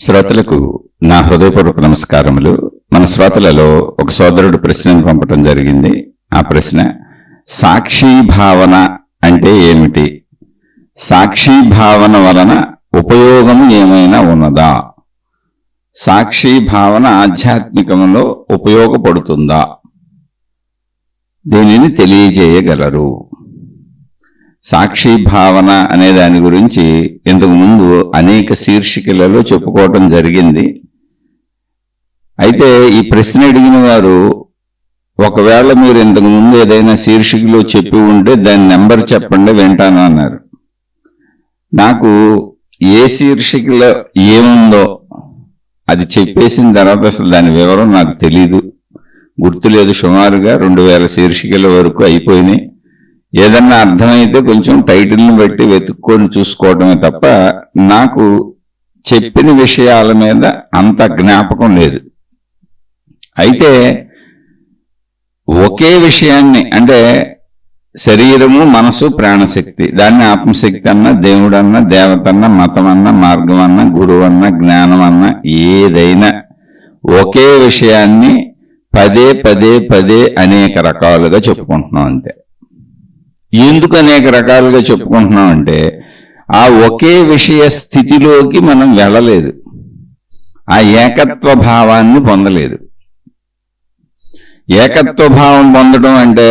శ్రోతలకు నా హృదయపూర్వక నమస్కారములు. మన శ్రోతలలో ఒక సోదరుడు ప్రశ్నను పంపటం జరిగింది. ఆ ప్రశ్న, సాక్షి భావన అంటే ఏమిటి? సాక్షి భావన వలన ఉపయోగం ఏమైనా ఉన్నదా? సాక్షి భావన ఆధ్యాత్మికంలో ఉపయోగపడుతుందా? దీనిని తెలియజేయగలరు. సాక్షి భావన అనే దాని గురించి ఇంతకు ముందు అనేక శీర్షికలలో చెప్పుకోవటం జరిగింది. అయితే ఈ ప్రశ్న అడిగిన వారు, ఒకవేళ మీరు ఇంతకు ముందు ఏదైనా శీర్షికలో చెప్పి ఉంటే దాని నెంబర్ చెప్పండి, వింటాను అన్నారు. నాకు ఏ శీర్షికలో ఏముందో అది చెప్పేసిన తర్వాత అసలు దాని వివరం నాకు తెలీదు, గుర్తులేదు. సుమారుగా 2000 శీర్షికల వరకు అయిపోయినాయి. ఏదన్నా అర్థమైతే కొంచెం టైటిల్ని బట్టి వెతుక్కొని చూసుకోవటమే తప్ప నాకు చెప్పిన విషయాల మీద అంత జ్ఞాపకం లేదు. అయితే ఒకే విషయాన్ని, అంటే శరీరము, మనసు, ప్రాణశక్తి, దాన్ని ఆత్మశక్తి అన్న, దేవుడు అన్న, దేవత అన్న, మతం అన్న, మార్గం అన్న, గురువు అన్న, జ్ఞానం అన్న, ఏదైనా ఒకే విషయాన్ని పదే పదే పదే అనేక రకాలుగా చెప్పుకుంటున్నాం. అంతే. ఎందుకు అనేక రకాలుగా చెప్పుకుంటున్నాం అంటే, ఆ ఒకే విషయ స్థితిలోకి మనం వెళ్ళలేదు, ఆ ఏకత్వ భావాన్ని పొందలేదు. ఏకత్వ భావం పొందడం అంటే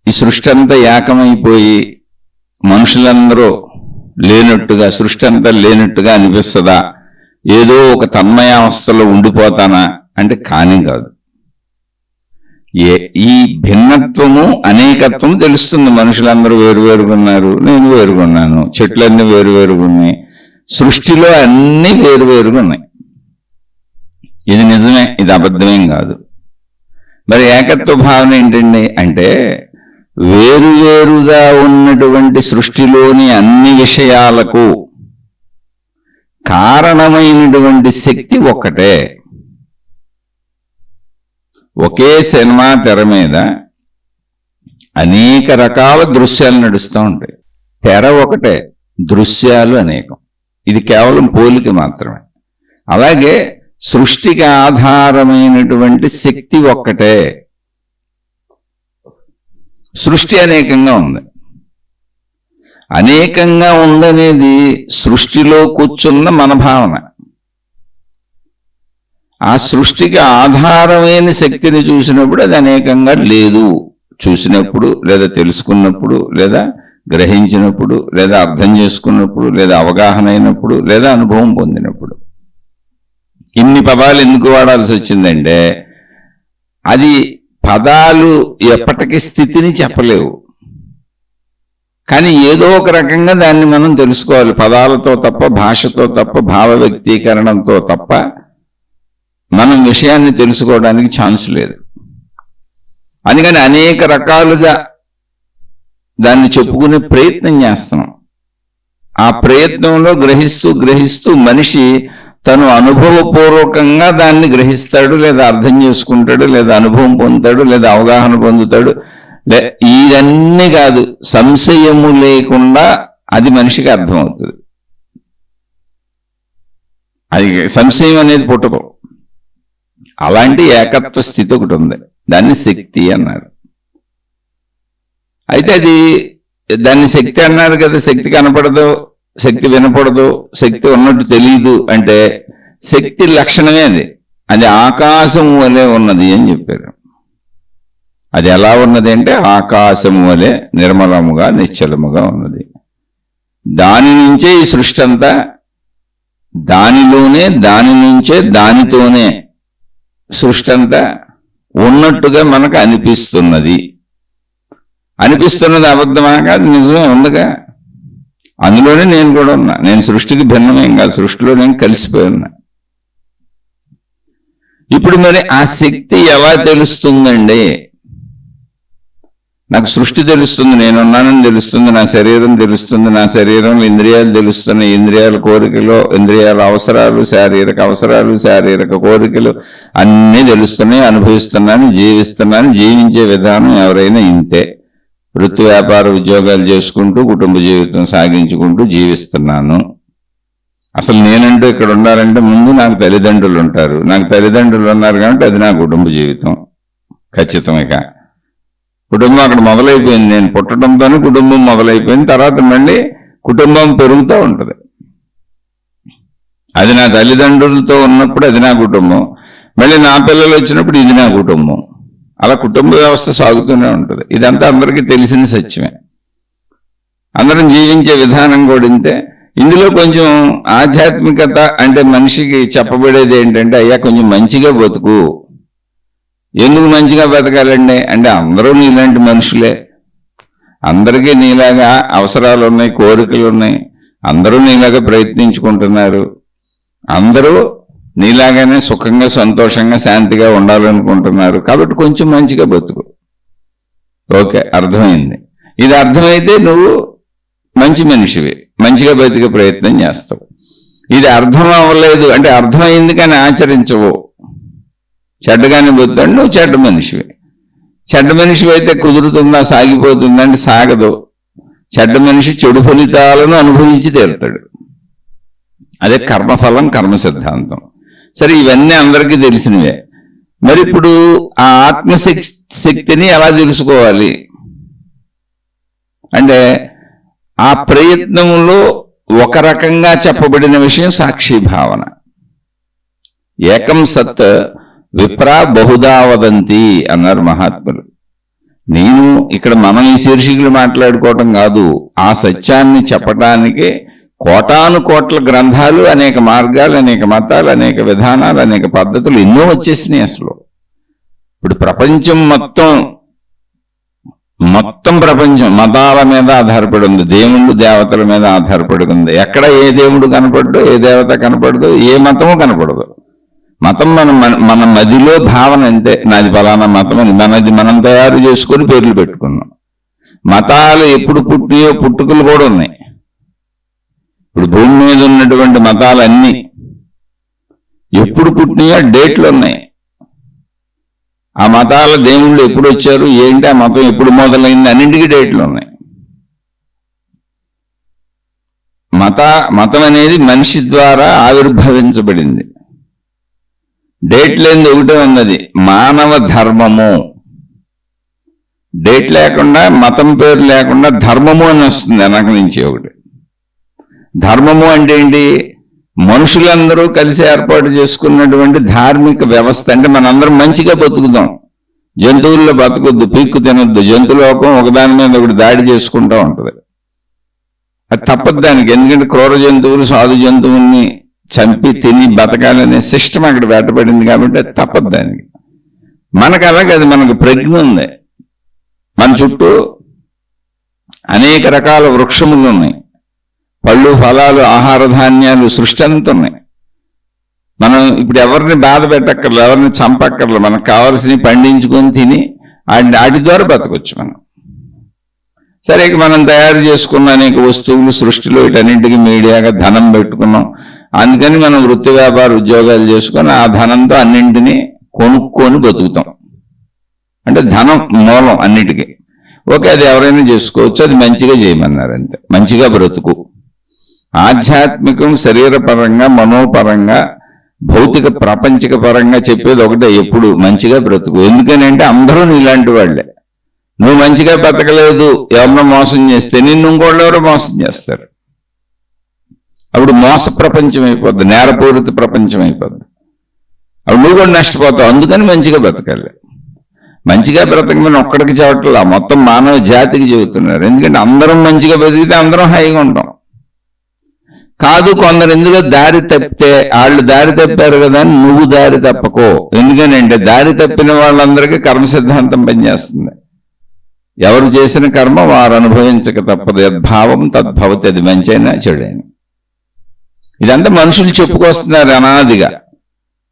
ఈ సృష్టి అంతా ఏకమైపోయి మనుషులందరూ లేనట్టుగా, సృష్టి అంతా లేనట్టుగా అనిపిస్తుందా? ఏదో ఒక తన్మయావస్థలో ఉండిపోతానా అంటే కాని కాదు. ఈ భిన్నత్వము, అనేకత్వము తెలుస్తుంది. మనుషులందరూ వేరువేరుగున్నారు, నేను వేరుగున్నాను, చెట్లన్నీ వేరువేరుగున్నాయి, సృష్టిలో అన్నీ వేరువేరుగున్నాయి. ఇది నిజమే, ఇది అబద్ధమేం కాదు. మరి ఏకత్వ భావన ఏంటండి అంటే, వేరువేరుగా ఉన్నటువంటి సృష్టిలోని అన్ని విషయాలకు కారణమైనటువంటి శక్తి ఒక్కటే. ఒకే సినిమా తెర మీద అనేక రకాల దృశ్యాలు నడుస్తూ ఉంటాయి. తెర ఒకటే, దృశ్యాలు అనేకం. ఇది కేవలం పోలిక మాత్రమే. అలాగే సృష్టికి ఆధారమైనటువంటి శక్తి ఒక్కటే. సృష్టి అనేకంగా ఉంది. అనేకంగా ఉందనేది సృష్టిలో కూర్చున్న మన భావన. ఆ సృష్టికి ఆధారమైన శక్తిని చూసినప్పుడు అది అనేకంగా లేదు. చూసినప్పుడు, లేదా తెలుసుకున్నప్పుడు, లేదా గ్రహించినప్పుడు, లేదా అర్థం చేసుకున్నప్పుడు, లేదా అవగాహన అయినప్పుడు, లేదా అనుభవం పొందినప్పుడు. ఇన్ని పదాలు ఎందుకు వాడాల్సి వచ్చిందంటే, అది పదాలు ఎప్పటికీ స్థితిని చెప్పలేవు, కానీ ఏదో ఒక రకంగా దాన్ని మనం తెలుసుకోవాలి. పదాలతో తప్ప, భాషతో తప్ప, భావ వ్యక్తీకరణతో తప్ప మనం విషయాన్ని తెలుసుకోవడానికి ఛాన్స్ లేదు. అందుకని అనేక రకాలుగా దాన్ని చెప్పుకునే ప్రయత్నం చేస్తున్నాం. ఆ ప్రయత్నంలో గ్రహిస్తూ గ్రహిస్తూ మనిషి తను అనుభవపూర్వకంగా దాన్ని గ్రహిస్తాడు, లేదా అర్థం చేసుకుంటాడు, లేదా అనుభవం పొందుతాడు, లేదా అవగాహన పొందుతాడు. ఇదన్నీ కాదు, సంశయము లేకుండా అది మనిషికి అర్థమవుతుంది. అది సంశయం అనేది పుట్టదు. అలాంటి ఏకత్వ స్థితి ఒకటి ఉంది, దాన్ని శక్తి అన్నారు. అయితే దాన్ని శక్తి అన్నారు కదా, శక్తి కనపడదు, శక్తి వినపడదు, శక్తి ఉన్నట్టు తెలియదు అంటే శక్తి లక్షణమే అది ఆకాశము వలె ఉన్నది అని చెప్పారు. అది ఎలా ఉన్నది అంటే ఆకాశము వలె నిర్మలముగా, నిశ్చలముగా ఉన్నది. దాని నుంచే ఈ సృష్టి అంతా, దానిలోనే, దాని నుంచే, దానితోనే సృష్టి అంతా ఉన్నట్టుగా మనకు అనిపిస్తున్నది. అనిపిస్తున్నది అబద్ధమా కాదు, నిజమే ఉందిగా. అందులోనే నేను కూడా ఉన్నా. నేను సృష్టికి భిన్నమేం కాదు, సృష్టిలో నేను కలిసిపోయి ఉన్నా. ఇప్పుడు మరి ఆ శక్తి ఎలా తెలుస్తుందండి? నాకు సృష్టి తెలుస్తుంది, నేనున్నానని తెలుస్తుంది, నా శరీరం తెలుస్తుంది, నా శరీరంలో ఇంద్రియాలు తెలుస్తున్నాయి, ఇంద్రియాల కోరికలు, ఇంద్రియాల అవసరాలు, శారీరక అవసరాలు, శారీరక కోరికలు అన్నీ తెలుస్తున్నాయి, అనుభవిస్తున్నాను, జీవిస్తున్నాను. జీవించే విధానం ఎవరైనా ఇంతే. వృత్తి వ్యాపార ఉద్యోగాలు చేసుకుంటూ కుటుంబ జీవితం సాగించుకుంటూ జీవిస్తున్నాను. అసలు నేనంటూ ఇక్కడ ఉండాలంటే ముందు నాకు తల్లిదండ్రులు ఉంటారు. నాకు తల్లిదండ్రులు ఉన్నారు కాబట్టి అది నా కుటుంబ జీవితం ఖచ్చితమేగా. కుటుంబం అక్కడ మొదలైపోయింది. నేను పుట్టడంతోనే కుటుంబం మొదలైపోయింది. తర్వాత మళ్ళీ కుటుంబం పెరుగుతూ ఉంటుంది. అది నా తల్లిదండ్రులతో ఉన్నప్పుడు అది నా కుటుంబం, మళ్ళీ నా పిల్లలు వచ్చినప్పుడు ఇది నా కుటుంబం. అలా కుటుంబ వ్యవస్థ సాగుతూనే ఉంటుంది. ఇదంతా అందరికీ తెలిసిన సత్యమే. అందరం జీవించే విధానం కూడా ఇంతే. ఇందులో కొంచెం ఆధ్యాత్మికత అంటే మనిషికి చెప్పబడేది ఏంటంటే, అయ్యా కొంచెం మంచిగా బతుకు. ఎందుకు మంచిగా బతకాలండి అంటే, అందరూ నీలాంటి మనుషులే, అందరికీ నీలాగా అవసరాలు ఉన్నాయి, కోరికలు ఉన్నాయి, అందరూ నీలాగా ప్రయత్నించుకుంటున్నారు, అందరూ నీలాగానే సుఖంగా సంతోషంగా శాంతిగా ఉండాలనుకుంటున్నారు, కాబట్టి కొంచెం మంచిగా బతుకు. ఓకే, అర్థమైంది. ఇది అర్థమైతే నువ్వు మంచి మనిషివి, మంచిగా బతికే ప్రయత్నం చేస్తావు. ఇది అర్థం అవ్వలేదు అంటే, అర్థమైంది కానీ ఆచరించవు, చెడ్డగానే బతుకుతాడు, నువ్వు చెడ్డ మనిషివి. చెడ్డ మనిషివి అయితే కుదురుతుందా, సాగిపోతుందా అంటే సాగదు. చెడ్డ మనిషి చెడు ఫలితాలను అనుభవించి తీరుతాడు. అదే కర్మఫలం, కర్మ సిద్ధాంతం. సరే, ఇవన్నీ అందరికీ తెలిసినవే. మరి ఇప్పుడు ఆ ఆత్మశక్తిని ఎలా తెలుసుకోవాలి అంటే, ఆ ప్రయత్నంలో ఒక రకంగా చెప్పబడిన విషయం సాక్షి భావన. ఏకం సత్ విప్రా బహుదా వదంతి అన్నారు మహాత్ములు. నేను ఇక్కడ మనం ఈ శీర్షికలు మాట్లాడుకోవటం కాదు, ఆ సత్యాన్ని చెప్పటానికి కోటాను కోట్ల గ్రంథాలు, అనేక మార్గాలు, అనేక మతాలు, అనేక విధానాలు, అనేక పద్ధతులు ఎన్నో వచ్చేసినాయి. అసలు ఇప్పుడు ప్రపంచం మొత్తం ప్రపంచం మతాల మీద ఆధారపడి ఉంది, దేవుళ్ళు దేవతల మీద ఆధారపడి ఉంది. ఎక్కడ ఏ దేవుడు కనపడదు, ఏ దేవత కనపడదు, ఏ మతము కనపడదు. మతం మన మదిలో భావన అంతే, నాది ఫలానా మతం అని మనది మనం తయారు చేసుకొని పేర్లు పెట్టుకున్నాం. మతాలు ఎప్పుడు పుట్టియో పుట్టుకలు కూడా ఉన్నాయి. ఇప్పుడు భూమి మీద ఉన్నటువంటి మతాలన్నీ ఎప్పుడు పుట్టినాయో డేట్లు ఉన్నాయి. ఆ మతాల దేవుళ్ళు ఎప్పుడు వచ్చారు, ఏంటి, ఆ మతం ఎప్పుడు మొదలైంది, అన్నింటికీ డేట్లు ఉన్నాయి. మతం అనేది మనిషి ద్వారా ఆవిర్భవించబడింది. డేట్ లేనిది ఒకటే ఉన్నది, మానవ ధర్మము. డేట్ లేకుండా, మతం పేరు లేకుండా ధర్మము అని వస్తుంది వెనక నుంచి ఒకటి. ధర్మము అంటే ఏంటి? మనుషులందరూ కలిసి ఏర్పాటు చేసుకున్నటువంటి ధార్మిక వ్యవస్థ. అంటే మనందరం మంచిగా బతుకుదాం, జంతువుల్లో బతకొద్దు, పీక్కు తినొద్దు. జంతులోకం ఒకదాని మీద ఒకటి దాడి చేసుకుంటూ ఉంటుంది. అది తప్పదు దానికి. ఎందుకంటే క్రూర జంతువులు సాధు జంతువుల్ని చంపి తిని బతకాలనే సిస్టమ్ అక్కడ వేటపడింది కాబట్టి అది తప్పదు దానికి. మనకు అలాగే అది మనకు ప్రజ్ఞ ఉంది. మన చుట్టూ అనేక రకాల వృక్షములు ఉన్నాయి, పళ్ళు ఫలాలు ఆహార ధాన్యాలు సృష్టి అంతా ఉన్నాయి. మనం ఇప్పుడు ఎవరిని బాధ పెట్టక్కర్లేదు, ఎవరిని చంపక్కర్లేదు. మనకు కావాల్సినవి పండించుకొని తిని వాటి ద్వారా బతకొచ్చు మనం. సరే, మనం తయారు చేసుకున్న అనేక వస్తువులు సృష్టిలో వీటన్నింటికి మీడియాగా ధనం పెట్టుకున్నాం. అందుకని మనం వృత్తి వ్యాపార ఉద్యోగాలు చేసుకొని ఆ ధనంతో అన్నింటినీ కొనుక్కొని బతుకుతాం. అంటే ధనం మూలం అన్నిటికీ. ఓకే, అది ఎవరైనా చేసుకోవచ్చు, అది మంచిగా చేయమన్నారు అంతే. మంచిగా బ్రతుకు. ఆధ్యాత్మికం శరీరపరంగా, మనోపరంగా, భౌతిక ప్రపంచిక పరంగా చెప్పేది ఒకటే, ఎప్పుడు మంచిగా బ్రతుకు. ఎందుకని అంటే అందరూ నీలాంటి వాళ్లే. నువ్వు మంచిగా బ్రతకలేదు, ఎవరినో మోసం చేస్తే నిన్ను ఇంకోళ్ళు ఎవరో మోసం చేస్తారు. అప్పుడు మోస ప్రపంచం అయిపోద్ది, నేరపూరిత ప్రపంచం అయిపోద్ది. అప్పుడు నువ్వు కూడా నష్టపోతావు. అందుకని మంచిగా బ్రతకాలి. మంచిగా బ్రతకమని ఒక్కడికి చెప్పట్లా, మొత్తం మానవ జాతికి చెబుతున్నారు. ఎందుకంటే అందరం మంచిగా బతికితే అందరం హాయిగా ఉంటాం. కాదు, కొందరు ఎందులో దారి తప్పితే వాళ్ళు దారి తప్పారు కదా అని నువ్వు దారి తప్పకో. ఎందుకనంటే దారి తప్పిన వాళ్ళందరికీ కర్మ సిద్ధాంతం పనిచేస్తుంది. ఎవరు చేసిన కర్మ వారు అనుభవించక తప్పదు. యద్భావం తద్భవతి. అది మంచైనా చెడైనా. ఇదంతా మనుషులు చెప్పుకొస్తున్నారు అనాదిగా.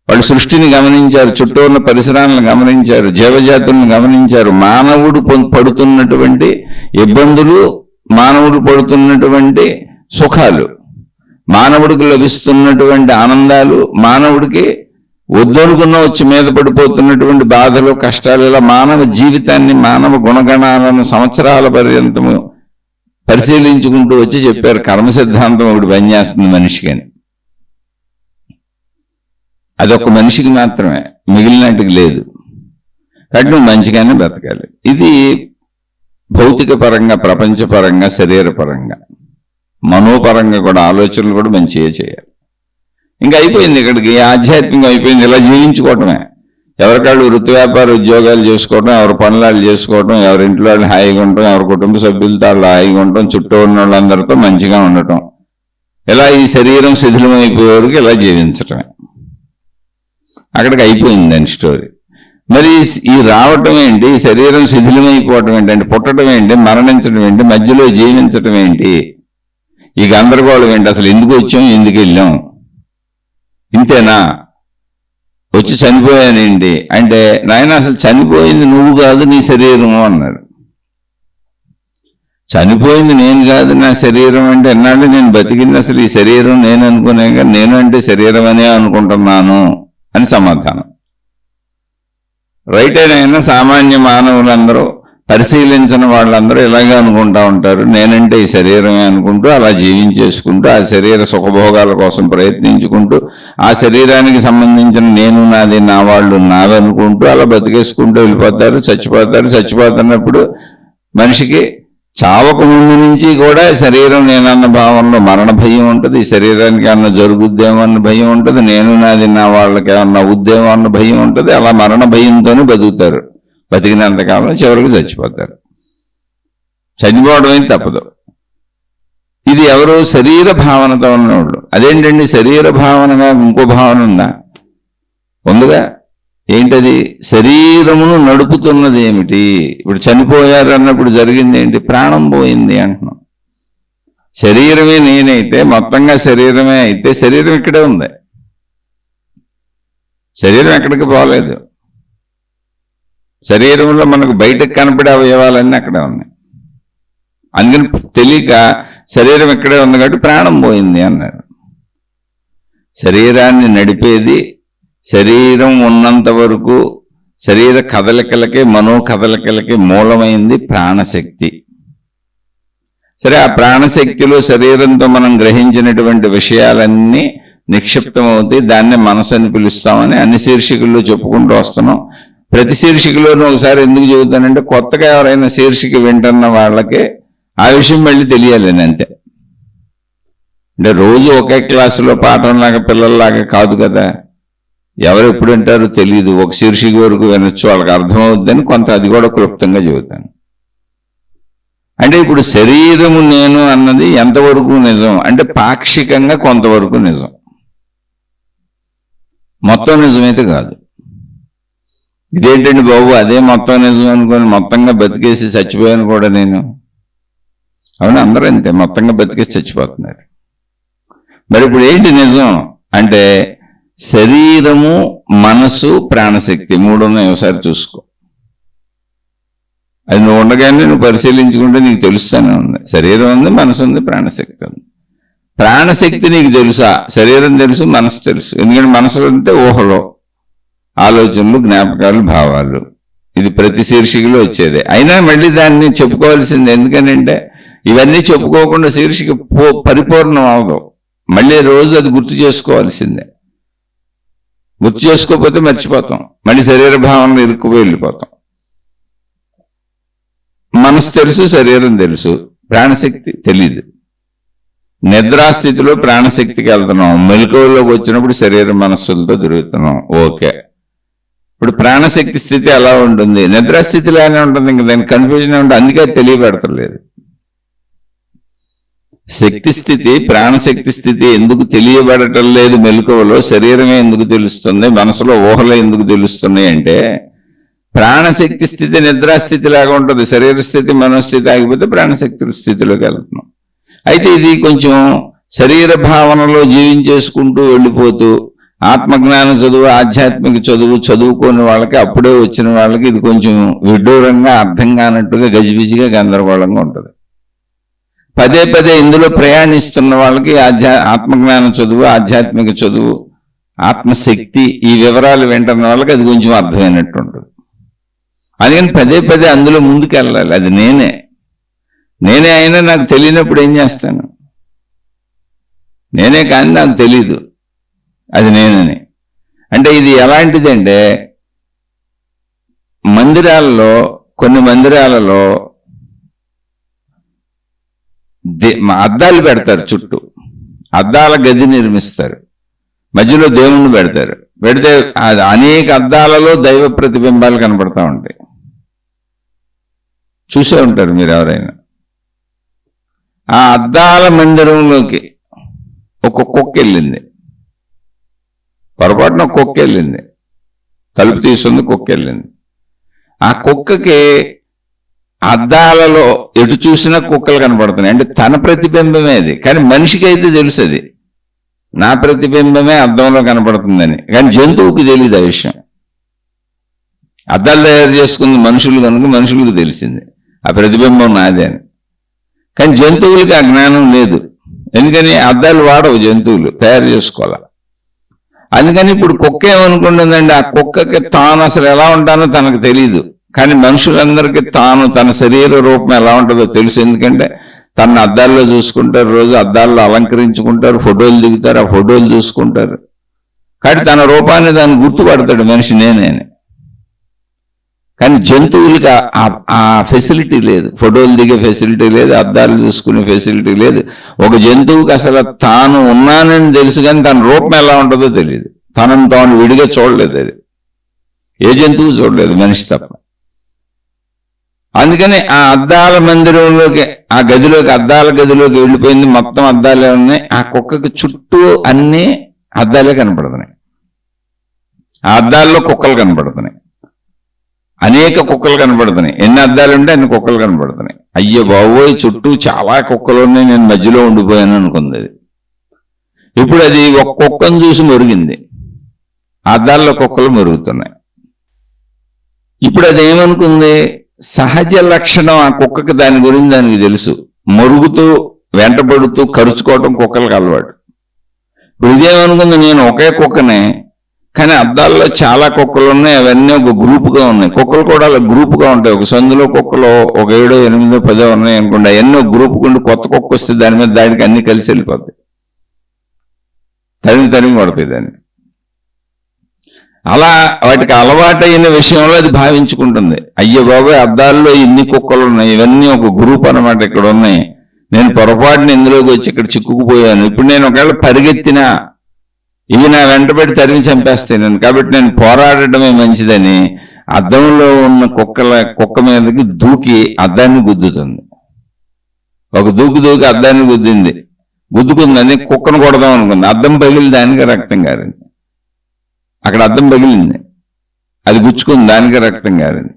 వాళ్ళు సృష్టిని గమనించారు, చుట్టూ ఉన్న పరిసరాలను గమనించారు, జీవజాతులను గమనించారు, మానవుడు పడుతున్నటువంటి ఇబ్బందులు, మానవుడు పడుతున్నటువంటి సుఖాలు, మానవుడికి లభిస్తున్నటువంటి ఆనందాలు, మానవుడికి వద్దనుకున్న వచ్చి మీద పడిపోతున్నటువంటి బాధలు, కష్టాలు, ఇలా మానవ జీవితాన్ని, మానవ గుణగణాలను సంవత్సరాల పర్యంతము పరిశీలించుకుంటూ వచ్చి చెప్పారు కర్మ సిద్ధాంతం ఒకటి పనిచేస్తుంది మనిషికని. అదొక మనిషికి మాత్రమే, మిగిలినట్టుగా లేదు. కాబట్టి నువ్వు మంచిగానే బ్రతకాలి. ఇది భౌతిక పరంగా, ప్రపంచపరంగా, శరీరపరంగా, మనోపరంగా కూడా ఆలోచనలు కూడా మంచిగా చేయాలి. ఇంకా అయిపోయింది, ఇక్కడికి ఆధ్యాత్మికం అయిపోయింది. ఇలా జీవించుకోవటమే. ఎవరికాళ్ళు వృత్తి వ్యాపార ఉద్యోగాలు చేసుకోవడం, ఎవరి పనులు చేసుకోవడం, ఎవరి ఇంట్లో వాళ్ళు హాయిగా ఉండటం, ఎవరి కుటుంబ సభ్యులతో వాళ్ళు హాయిగా ఉండటం, చుట్టూ ఉన్న వాళ్ళందరితో మంచిగా ఉండటం, ఇలా ఈ శరీరం శిథిలం అయిపోయే వరకు ఇలా జీవించటమే. అక్కడికి అయిపోయింది దాని స్టోరీ. మరి ఈ రావటం ఏంటి, ఈ శరీరం శిథిలమైపోవటం ఏంటంటే పుట్టడం ఏంటి, మరణించడం ఏంటి, మధ్యలో జీవించటం ఏంటి, ఈ గందరగోళం ఏంటి, అసలు ఎందుకు వచ్చాం, ఎందుకు వెళ్ళాం, ఇంతేనా, వచ్చి చనిపోయానేంటి అంటే, నాయన అసలు చనిపోయింది నువ్వు కాదు నీ శరీరం అన్నాడు. చనిపోయింది నేను కాదు నా శరీరం అంటే, ఎన్నాళ్ళు నేను బతికింది అసలు ఈ శరీరం నేను అనుకునే కానీ నేను అంటే శరీరం అనే అనుకుంటున్నాను అని సమాధానం. రైట్ అయినా సామాన్య మానవులందరూ, పరిశీలించిన వాళ్ళందరూ ఇలాగే అనుకుంటా ఉంటారు, నేనంటే ఈ శరీరమే అనుకుంటూ అలా జీవించేసుకుంటూ ఆ శరీర సుఖభోగాల కోసం ప్రయత్నించుకుంటూ ఆ శరీరానికి సంబంధించిన నేను నాది నా వాళ్ళు నాదనుకుంటూ అలా బతికేసుకుంటూ వెళ్ళిపోతారు. చచ్చిపోతున్నప్పుడు మనిషికి చావక ముందు నుంచి కూడా శరీరం నేనన్న భావంలో మరణ భయం ఉంటుంది, ఈ శరీరానికి ఏమన్నా జరుగుద్దేమో అన్న భయం ఉంటుంది, నేను నాది నా వాళ్ళకి ఏమన్నా ఉద్దేమో అన్న భయం ఉంటుంది. అలా మరణ భయంతోనే బతుకుతారు. బతికినంతకాలం చివరికి చచ్చిపోతారు. చనిపోవడం అయితే తప్పదు. ఇది ఎవరు, శరీర భావనతో ఉన్నవాళ్ళు. అదేంటండి శరీర భావనగా ఇంకో భావన ఉందా? ఉందిగా. ఏంటది? శరీరమును నడుపుతున్నది ఏమిటి? ఇప్పుడు చనిపోయారు అన్నప్పుడు జరిగింది ఏంటి? ప్రాణం పోయింది అంటున్నాం. శరీరమే నేనైతే, మొత్తంగా శరీరమే అయితే శరీరం ఇక్కడే ఉంది. శరీరం ఎక్కడికి పోలేదు. శరీరంలో మనకు బయటకు కనపడే అవయవాలన్నీ అక్కడే ఉన్నాయి. అందుకని తెలియక శరీరం ఇక్కడే ఉంది కాబట్టి ప్రాణం పోయింది అన్నారు. శరీరాన్ని నడిపేది, శరీరం ఉన్నంత వరకు శరీర కదలికలకి, మనో కదలికలకి మూలమైంది ప్రాణశక్తి. సరే, ఆ ప్రాణశక్తిలో శరీరంతో మనం గ్రహించినటువంటి విషయాలన్నీ నిక్షిప్తమవుతాయి. దాన్నే మనసు అని పిలుస్తామని అన్ని శీర్షికల్లో చెప్పుకుంటూ వస్తున్నాం. ప్రతి శీర్షికలోనూ ఒకసారి ఎందుకు చెబుతానంటే, కొత్తగా ఎవరైనా శీర్షిక వింటున్న వాళ్ళకి ఆ విషయం మళ్ళీ తెలియాలని అంతే. అంటే రోజు ఒకే క్లాసులో పాఠంలాగా పిల్లల్లాగా కాదు కదా. ఎవరు ఎప్పుడు వింటారో తెలియదు. ఒక శీర్షిక వరకు వినొచ్చు, వాళ్ళకి అర్థమవుద్దని కొంత అది కూడా క్లుప్తంగా చెబుతాను. అంటే ఇప్పుడు శరీరము నేను అన్నది ఎంతవరకు నిజం అంటే, పాక్షికంగా కొంతవరకు నిజం, మొత్తం నిజమైతే కాదు. ఇదేంటండి బాబు, అదే మొత్తం నిజం అనుకోని మొత్తంగా బతికేసి చచ్చిపోయాను కూడా నేను. అవును, అందరూ అంతే, మొత్తంగా బతికేసి చచ్చిపోతున్నారు. మరి ఇప్పుడు ఏంటి నిజం అంటే, శరీరము, మనసు, ప్రాణశక్తి మూడు ఉన్నాయి. ఒకసారి చూసుకో. అది నువ్వు ఉండగానే నువ్వు పరిశీలించుకుంటే నీకు తెలుస్తూనే ఉంది. శరీరం ఉంది, మనసు ఉంది, ప్రాణశక్తి ఉంది. ప్రాణశక్తి నీకు తెలుసా? శరీరం తెలుసు, మనసు తెలుసు. ఎందుకంటే మనసు అంటే ఊహలో ఆలోచనలు, జ్ఞాపకాలు, భావాలు. ఇది ప్రతి శీర్షికలో వచ్చేదే. అయినా మళ్ళీ దాన్ని చెప్పుకోవాల్సింది. ఎందుకనంటే ఇవన్నీ చెప్పుకోకుండా శీర్షిక పరిపూర్ణం అవదు. మళ్ళీ రోజు అది గుర్తు చేసుకోవాల్సిందే. గుర్తు చేసుకోకపోతే మర్చిపోతాం, మళ్ళీ శరీర భావనలో ఇరుక్కుపోయి వెళ్ళిపోతాం. మనసు తెలుసు, శరీరం తెలుసు, ప్రాణశక్తి తెలీదు. నిద్రాస్థితిలో ప్రాణశక్తికి వెళ్తున్నాం, మెలకువలోకి వచ్చినప్పుడు శరీర మనస్సులతో తిరుగుతున్నాం. ఓకే, ఇప్పుడు ప్రాణశక్తి స్థితి ఎలా ఉంటుంది? నిద్రాస్థితిలానే ఉంటుంది. ఇంకా దానికి కన్ఫ్యూజన్ ఉంటుంది. అందుకే తెలియబెడతలేదు. శక్తి స్థితి, ప్రాణశక్తి స్థితి ఎందుకు తెలియబడటం లేదు మెలకువలో? శరీరమే ఎందుకు తెలుస్తుంది, మనసులో ఊహలో ఎందుకు తెలుస్తున్నాయి అంటే, ప్రాణశక్తి స్థితి నిద్రాస్థితి లాగా ఉంటుంది. శరీర స్థితి, మనోస్థితి ఆగిపోతే ప్రాణశక్తి స్థితిలోకి వెళ్తున్నాం. అయితే ఇది కొంచెం శరీర భావనలో జీవించేసుకుంటూ వెళ్ళిపోతూ ఆత్మజ్ఞానం చదువు, ఆధ్యాత్మిక చదువు చదువుకోని వాళ్ళకి, అప్పుడే వచ్చిన వాళ్ళకి ఇది కొంచెం విడ్డూరంగా, అర్థం కానట్టుగా, గజిబిజిగా, గందరగోళంగా ఉంటుంది. పదే పదే ఇందులో ప్రయాణిస్తున్న వాళ్ళకి ఆత్మజ్ఞానం చదువు, ఆధ్యాత్మిక చదువు, ఆత్మశక్తి, ఈ వివరాలు వింటున్న వాళ్ళకి అది కొంచెం అర్థమైనట్టు ఉంటుంది. అందుకని పదే పదే అందులో ముందుకు వెళ్ళాలి. అది నేనే అయినా నాకు తెలియనప్పుడు ఏం చేస్తాను? నేనే కానీ నాకు తెలీదు అది నేనని. అంటే ఇది ఎలాంటిదంటే కొన్ని మందిరాలలో అద్దాలు పెడతారు, చుట్టూ అద్దాల గది నిర్మిస్తారు, మధ్యలో దేవుణ్ణి పెడితే అది అనేక అద్దాలలో దైవ ప్రతిబింబాలు కనపడతా ఉంటాయి. చూసే ఉంటారు మీరు ఎవరైనా. ఆ అద్దాల మందిరంలోకి ఒక కుక్క వెళ్ళింది, పొరపాటున కుక్క వెళ్ళింది, తలుపు తీసుకుంది, కుక్క వెళ్ళింది. ఆ కుక్కకి అద్దాలలో ఎటు చూసినా కుక్కలు కనపడుతున్నాయి. అంటే తన ప్రతిబింబమే అది, కానీ మనిషికి అయితే తెలుసు అది నా ప్రతిబింబమే అద్దంలో కనపడుతుందని. కానీ జంతువుకి తెలియదు ఆ విషయం. అద్దాలు తయారు చేసుకుంది మనుషులు కనుక మనుషులకు తెలిసింది ఆ ప్రతిబింబం నాదే అని. కానీ జంతువులకి ఆ జ్ఞానం లేదు. ఎందుకని అద్దాలు వాడవు జంతువులు, తయారు చేసుకోవాలి. అందుకని ఇప్పుడు కుక్క ఏమనుకుంటుందండి, ఆ కుక్కకి తాను అసలు ఎలా ఉంటానో తనకు తెలియదు. కానీ మనుషులందరికీ తాను తన శరీర రూపం ఎలా ఉంటుందో తెలుసు. ఎందుకంటే తన అద్దాల్లో చూసుకుంటారు, రోజు అద్దాల్లో అలంకరించుకుంటారు, ఫోటోలు దిగుతారు, ఆ ఫోటోలు చూసుకుంటారు. కానీ తన రూపాన్ని దాన్ని గుర్తుపడతాడు మనిషి నేనే. కానీ జంతువులకి ఆ ఫెసిలిటీ లేదు, ఫోటోలు దిగే ఫెసిలిటీ లేదు, అద్దాలు చూసుకునే ఫెసిలిటీ లేదు. ఒక జంతువుకి అసలు తాను ఉన్నానని తెలుసు, కానీ తన రూపం ఎలా ఉంటుందో తెలియదు. తనను తాను విడిగా చూడలేదు, అది ఏ జంతువు చూడలేదు, మనిషి తప్ప. అందుకని ఆ అద్దాల మందిరంలోకి, ఆ గదిలోకి, అద్దాల గదిలోకి వెళ్ళిపోయింది. మొత్తం అద్దాలే ఉన్నాయి. ఆ కుక్కకి చుట్టూ అన్ని అద్దాలే కనపడుతున్నాయి. ఆ అద్దాల్లో కుక్కలు కనపడుతున్నాయి, అనేక కుక్కలు కనపడుతున్నాయి. ఎన్ని అద్దాలు ఉంటే అన్ని కుక్కలు కనపడుతున్నాయి. అయ్యో బాబోయ్, చుట్టూ చాలా కుక్కలు ఉన్నాయి, నేను మధ్యలో ఉండిపోయాను అనుకుంది అది. ఇప్పుడు అది ఒక కుక్కను చూసి మురిగింది, అద్దాల్లో కుక్కలు మురుగుతున్నాయి. ఇప్పుడు అది ఏమనుకుంది, సహజ లక్షణం ఆ కుక్కకి దాని గురించి దానికి తెలుసు. మొరుగుతూ వెంటబడుతూ కరుచుకోవటం కుక్కలకు అలవాటు. ఇప్పుడు ఇదేమనుకుంది, నేను ఒకే కుక్కనే, కానీ అద్దాల్లో చాలా కుక్కలు ఉన్నాయి, అవన్నీ ఒక గ్రూపుగా ఉన్నాయి. కుక్కలు కూడా అలా గ్రూపుగా ఉంటాయి. ఒక సందులో కుక్కలు ఒక 7, 8, 10 ఉన్నాయి అనుకోండి, ఎన్నో గ్రూపు కుండి కొత్త కుక్క వస్తే దాని మీద దానికి అన్ని కలిసి వెళ్ళిపోతాయి, తరిమి పడతాయి దాన్ని. అలా వాటికి అలవాటైన విషయంలో అది భావించుకుంటుంది. అయ్యో బాబాయ్, అద్దాల్లో ఇన్ని కుక్కలు ఉన్నాయి, ఇవన్నీ ఒక గ్రూప్ అన్నమాట, ఇక్కడ ఉన్నాయి, నేను పొరపాటున ఇందులోకి వచ్చి ఇక్కడ చిక్కుకుపోయాను. ఇప్పుడు నేను ఒకవేళ పరిగెత్తినా ఇవి నా వెంటబడి తరిమి చంపేస్తాను, కాబట్టి నేను పోరాడటమే మంచిదని అద్దంలో ఉన్న కుక్క మీదకి దూకి అద్దాన్ని గుద్దుతుంది. ఒక దూకి అద్దాన్ని గుద్దుకుందని కుక్కను కొడదాం అనుకుంది. అద్దం పగిలి దానికి రక్తం కారింది. అక్కడ అద్దం పగిలింది, అది గుచ్చుకుంది, దానికి రక్తం కారింది.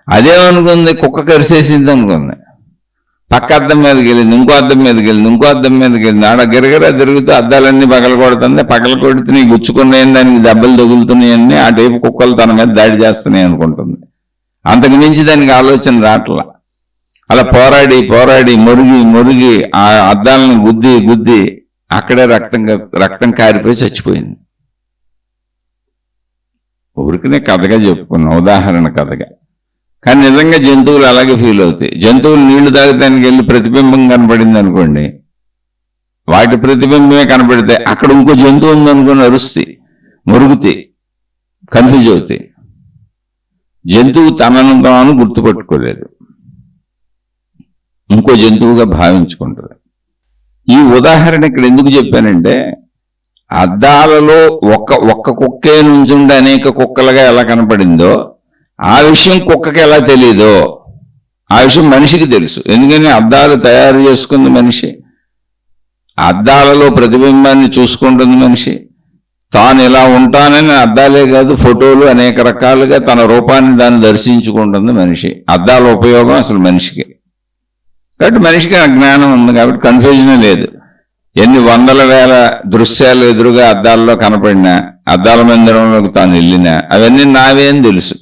అదేమనుకుంది, కుక్క కరిసేసింది అనుకుంది. పక్క అద్దం మీదకి వెళ్ళింది, ఇంకో అద్దం మీదకి వెళ్ళింది, ఇంకో అద్దం మీదకి వెళ్ళింది. ఆడ గిరగిరా తిరుగుతూ అద్దాలన్నీ పగల కొడుతుంది. పగల కొడుతున్నాయి, గుచ్చుకున్నాయని దానికి దెబ్బలు తగులుతున్నాయని ఆ టైపు కుక్కలు తన మీద దాడి చేస్తున్నాయి అనుకుంటుంది. అంతకు మించి దానికి ఆలోచన రావట్లా. అలా పోరాడి మురిగి ఆ అద్దాలను గుద్ది అక్కడే రక్తం కారిపోయి చచ్చిపోయింది. ఊరికనే కథగా చెప్పుకున్నాం, ఉదాహరణ కథగా. కానీ నిజంగా జంతువులు అలాగే ఫీల్ అవుతాయి. జంతువులు నీళ్లు తాగటానికి వెళ్ళి ప్రతిబింబం కనపడింది అనుకోండి, వాటి ప్రతిబింబమే కనపడితే అక్కడ ఇంకో జంతువు ఉందనుకుని అరుస్తాయి, మురుగుతాయి, కన్ఫ్యూజ్ అవుతాయి. జంతువు తనను తాను గుర్తుపట్టుకోలేదు, ఇంకో జంతువుగా భావించుకుంటుంది. ఈ ఉదాహరణ ఇక్కడ ఎందుకు చెప్పానంటే, అద్దాలలో ఒక్క కుక్కే నుంచుండి అనేక కుక్కలుగా ఎలా కనపడిందో ఆ విషయం కుక్కకి ఎలా తెలియదో ఆ విషయం మనిషికి తెలుసు. ఎందుకని అద్దాలు తయారు చేసుకుంది మనిషి, అద్దాలలో ప్రతిబింబాన్ని చూసుకుంటుంది మనిషి. తాను ఇలా ఉంటానని అద్దాలే కాదు, ఫోటోలు అనేక రకాలుగా తన రూపాన్ని దాన్ని దర్శించుకుంటుంది మనిషి. అద్దాల ఉపయోగం అసలు మనిషికి. కాబట్టి మనిషికి ఆ జ్ఞానం ఉంది, కాబట్టి కన్ఫ్యూజనే లేదు. ఎన్ని వందల వేల దృశ్యాలు ఎదురుగా అద్దాల్లో కనపడినా, అద్దాల మందిరంలోకి తాను వెళ్ళినా అవన్నీ నావే అని తెలుసు.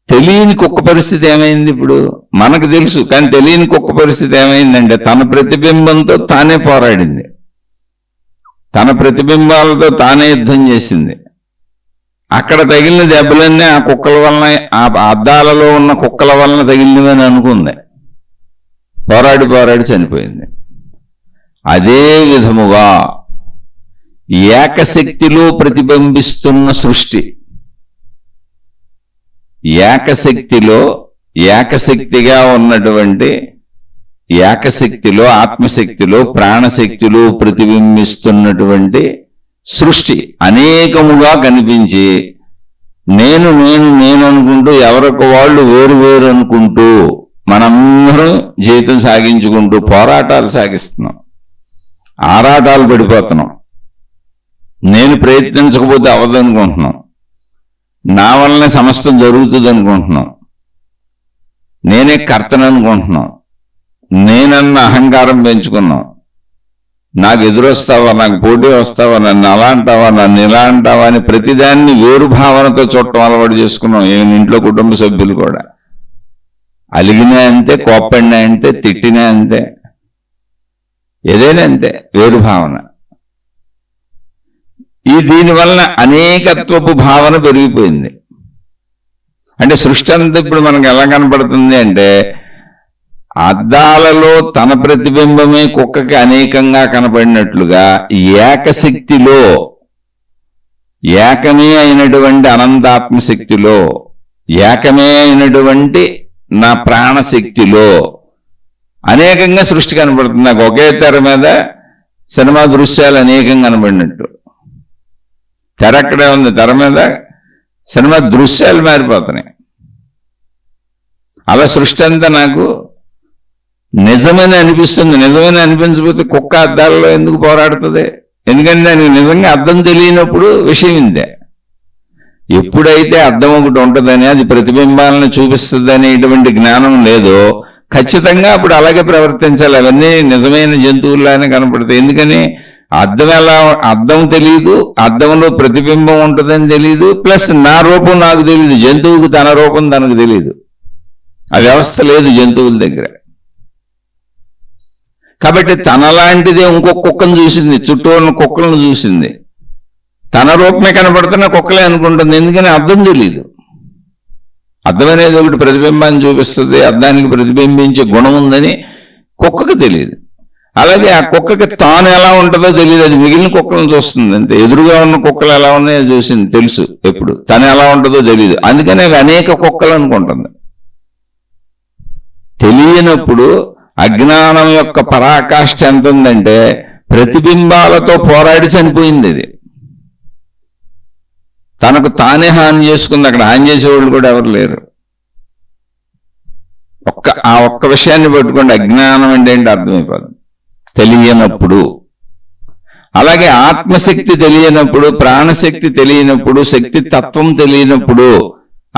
తెలియని కుక్క పరిస్థితి ఏమైంది? ఇప్పుడు మనకు తెలుసు, కానీ తెలియని కుక్క పరిస్థితి ఏమైందంటే తన ప్రతిబింబంతో తానే పోరాడింది, తన ప్రతిబింబాలతో తానే యుద్ధం చేసింది. అక్కడ తగిలిన దెబ్బలన్నీ ఆ కుక్కల వలన, ఆ అద్దాలలో ఉన్న కుక్కల వలన తగిలినవని అనుకుంది. పోరాడి చనిపోయింది. అదే విధముగా ఏకశక్తిలో ప్రతిబింబిస్తున్న సృష్టి. ఏకశక్తిలో ఏకశక్తిగా ఉన్నటువంటి ఏకశక్తిలో ఆత్మశక్తిలో ప్రాణశక్తిలో ప్రతిబింబిస్తున్నటువంటి సృష్టి అనేకముగా కనిపించి నేను నేను నేను అనుకుంటూ ఎవరికి వాళ్ళు వేరు వేరు అనుకుంటూ మనందరం జీవితం సాగించుకుంటూ పోరాటాలు సాగిస్తున్నాం, ఆరాటాలు పడిపోతున్నాం. నేను ప్రయత్నించకపోతే అవ్వదనుకుంటున్నాం, నా వల్లనే సమస్తం జరుగుతుంది అనుకుంటున్నాం, నేనే కర్తను అనుకుంటున్నాం, నేనన్న అహంకారం పెంచుకున్నాం. నాకు ఎదురొస్తావా, నాకు పోటీ వస్తావా, నన్ను అలా అంటావా, నన్ను ఇలా అంటావా అని ప్రతిదాన్ని వేరు భావనతో చూడటం అలవాటు చేసుకున్నాం. ఇంట్లో కుటుంబ సభ్యులు కూడా అలిగినా అంతే, కోప్పడినా అంతే, తిట్టినా అంతే, ఏదైనా అంతే, వేరు భావన. దీనివలన అనేకత్వపు భావన పెరిగిపోయింది. అంటే సృష్టి అంతా ఇప్పుడు మనకు ఎలా కనపడుతుంది అంటే, అద్దాలలో తన ప్రతిబింబమే కుక్కకి అనేకంగా కనపడినట్లుగా ఏకశక్తిలో ఏకమే అయినటువంటి అనంతాత్మశక్తిలో ఏకమే అయినటువంటి నా ప్రాణశక్తిలో అనేకంగా సృష్టి కనపడుతుంది. నాకు ఒకే తెర మీద సినిమా దృశ్యాలు అనేకంగా కనపడినట్టు. తెర అక్కడే ఉంది, తెర మీద సినిమా దృశ్యాలు మారిపోతున్నాయి. అలా సృష్టి అంతా నాకు నిజమని అనిపిస్తుంది. నిజమని అనిపించకపోతే కుక్క అద్దాలలో ఎందుకు పోరాడుతుంది? ఎందుకంటే దానికి నిజంగా అర్థం తెలియనప్పుడు విషయం ఇంతే. ఎప్పుడైతే అర్థం ఒకటి ఉంటుందని, అది ప్రతిబింబాలను చూపిస్తుంది అనేటువంటి జ్ఞానం లేదో ఖచ్చితంగా అప్పుడు అలాగే ప్రవర్తించాలి. అవన్నీ నిజమైన జంతువుల్లానే కనపడతాయి. ఎందుకని అద్దం తెలియదు, అద్దంలో ప్రతిబింబం ఉంటుందని తెలియదు, ప్లస్ నా రూపం నాకు తెలియదు, జంతువుకు తన రూపం తనకు తెలియదు. ఆ వ్యవస్థ లేదు జంతువుల దగ్గర. కాబట్టి తనలాంటిదే ఇంకొక కుక్కను చూసింది, చుట్టూ ఉన్న కుక్కలను చూసింది, తన రూపమే కనపడుతున్న కుక్కలే అనుకుంటుంది. ఎందుకని అద్దం తెలియదు. అద్దం అనేది ఒకటి ప్రతిబింబాన్ని చూపిస్తుంది, అద్దానికి ప్రతిబింబించే గుణం ఉందని కుక్కకు తెలియదు. అలాగే ఆ కుక్కకి తాను ఎలా ఉంటుందో తెలియదు, అది మిగిలిన కుక్కలను చూస్తుంది అంతే. ఎదురుగా ఉన్న కుక్కలు ఎలా ఉన్నాయో చూసింది, తెలుసు. ఎప్పుడు తను ఎలా ఉంటుందో తెలియదు, అందుకని అవి అనేక కుక్కలు అనుకుంటుంది. తెలియనప్పుడు అజ్ఞానం యొక్క పరాకాష్ఠ ఎంత ఉందంటే ప్రతిబింబాలతో పోరాడి చనిపోయింది. అది తనకు తానే హాని చేసుకుంది. అక్కడ హాని చేసేవాళ్ళు కూడా ఎవరు లేరు. ఆ ఒక్క విషయాన్ని పట్టుకోండి, అజ్ఞానం అంటే ఏంటి అర్థమైపోతుంది తెలియనప్పుడు. అలాగే ఆత్మశక్తి తెలియనప్పుడు, ప్రాణశక్తి తెలియనప్పుడు, శక్తి తత్వం తెలియనప్పుడు,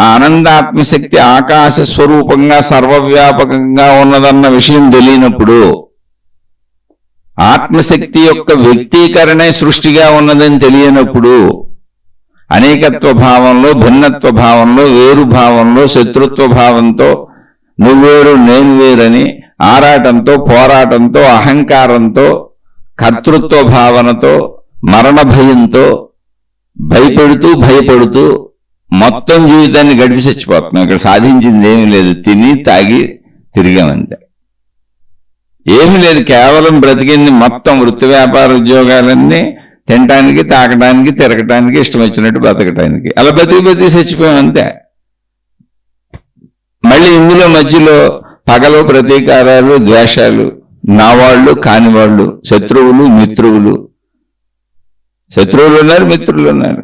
ఆ అనంతాత్మశక్తి ఆకాశ స్వరూపంగా సర్వవ్యాపకంగా ఉన్నదన్న విషయం తెలియనప్పుడు, ఆత్మశక్తి యొక్క వ్యక్తీకరణే సృష్టిగా ఉన్నదని తెలియనప్పుడు, అనేకత్వ భావంలో, భిన్నత్వ భావంలో, వేరు భావంలో, శత్రుత్వ భావంతో నువ్వేరు నేను వేరని ఆరాటంతో, పోరాటంతో, అహంకారంతో, కర్తృత్వ భావనతో, మరణ భయంతో భయపడుతూ మొత్తం జీవితాన్ని గడిపి చచ్చిపోతున్నాం. ఇక్కడ సాధించింది ఏమీ లేదు, తిని తాగి తిరిగామంతే, ఏమీ లేదు. కేవలం బ్రతికింది మొత్తం వృత్తి వ్యాపార ఉద్యోగాలన్నీ తినటానికి, తాగడానికి, తిరగటానికి, ఇష్టం వచ్చినట్టు బతకటానికి. అలా బతికి చచ్చిపోయాం అంతే. మళ్ళీ ఇందులో మధ్యలో పగలు, ప్రతీకారాలు, ద్వేషాలు, నా వాళ్ళు కానివాళ్ళు, శత్రువులు, మిత్రువులు. శత్రువులు ఉన్నారు, మిత్రులు ఉన్నారు.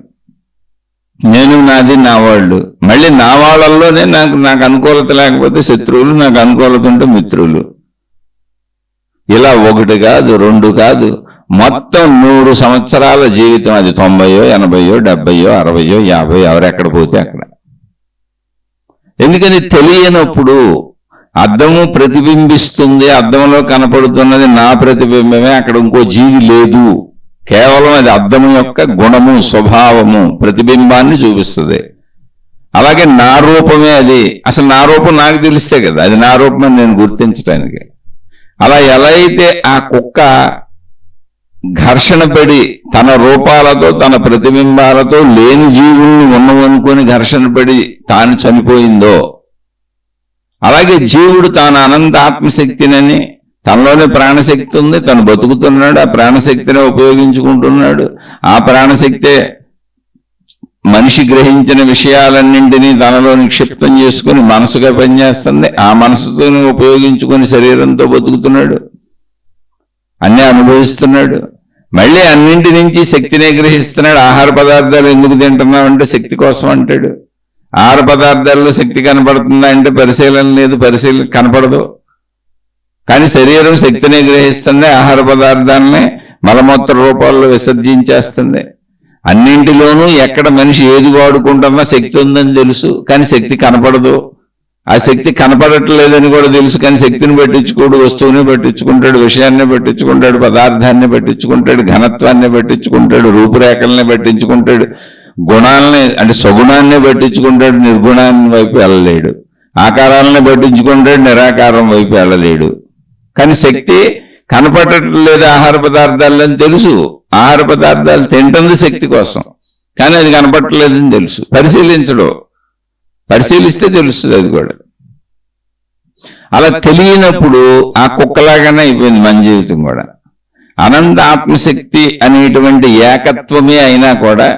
నేను నాది నా వాళ్ళు. మళ్ళీ నా వాళ్ళల్లోనే నాకు అనుకూలత లేకపోతే శత్రువులు, నాకు అనుకూలత ఉంటే మిత్రులు. ఇలా ఒకటి కాదు, రెండు కాదు, మొత్తం 100 సంవత్సరాల జీవితం. అది 90, 80, 70, 60, 50, ఎవరెక్కడ పోతే అక్కడ. ఎందుకని తెలియనప్పుడు అద్దము ప్రతిబింబిస్తుంది, అద్దంలో కనపడుతున్నది నా ప్రతిబింబమే, అక్కడ ఇంకో జీవి లేదు. కేవలం అది అద్దము యొక్క గుణము, స్వభావము, ప్రతిబింబాన్ని చూపిస్తుంది. అలాగే నా రూపమే అది. అసలు నా రూపం నాకు తెలిస్తే కదా అది నా రూపమని నేను గుర్తించడానికి. అలా ఎలా అయితే ఆ కుక్క ఘర్షణ పడి తన రూపాలతో, తన ప్రతిబింబాలతో లేని జీవుల్ని ఉన్నవనుకొని ఘర్షణ పడి తాను చనిపోయిందో, అలాగే జీవుడు తాను అనంత ఆత్మశక్తినని తనలోనే ప్రాణశక్తి ఉంది, తను బతుకుతున్నాడు, ఆ ప్రాణశక్తిని ఉపయోగించుకుంటున్నాడు. ఆ ప్రాణశక్తే మనిషి గ్రహించిన విషయాలన్నింటినీ తనలో నిక్షిప్తం చేసుకుని మనసుగా పనిచేస్తుంది. ఆ మనసుతో ఉపయోగించుకొని శరీరంతో బతుకుతున్నాడు, అన్నీ అనుభవిస్తున్నాడు. మళ్ళీ అన్నింటి నుంచి శక్తినే గ్రహిస్తున్నాడు. ఆహార పదార్థాలు ఎందుకు తింటున్నావు అంటే శక్తి కోసం అంటాడు. ఆహార పదార్థాల్లో శక్తి కనపడుతుందా అంటే పరిశీలన లేదు, పరిశీలన కనపడదు. కానీ శరీరం శక్తినే గ్రహిస్తుంది, ఆహార పదార్థాలనే మలమూత్ర రూపాల్లో విసర్జించేస్తుంది. అన్నింటిలోనూ ఎక్కడ మనిషి ఏది వాడుకుంటున్నా శక్తి ఉందని తెలుసు, కానీ శక్తి కనపడదు. ఆ శక్తి కనపడట్లేదని కూడా తెలుసు, కానీ శక్తిని పట్టించుకోడు. వస్తువుని పట్టించుకుంటాడు, విషయాన్ని పట్టించుకుంటాడు, పదార్థాన్ని పట్టించుకుంటాడు, ఘనత్వాన్ని పట్టించుకుంటాడు, రూపురేఖల్ని పట్టించుకుంటాడు, గుణాలని అంటే సగుణాన్ని పట్టించుకుంటాడు, నిర్గుణాన్ని వైపు వెళ్ళలేడు. ఆకారాలని పట్టించుకుంటాడు, నిరాకారం వైపు వెళ్ళలేడు. కానీ శక్తి కనపడట్లేదు ఆహార పదార్థాలని తెలుసు. ఆహార పదార్థాలు తింటుంది శక్తి కోసం, కానీ అది కనపడట్లేదని తెలుసు. పరిశీలించడు, పరిశీలిస్తే తెలుస్తుంది అది కూడా. అలా తెలియనప్పుడు ఆ కుక్కలాగానే అయిపోయింది మన జీవితం కూడా. అనంత ఆత్మశక్తి అనేటువంటి ఏకత్వమే అయినా కూడా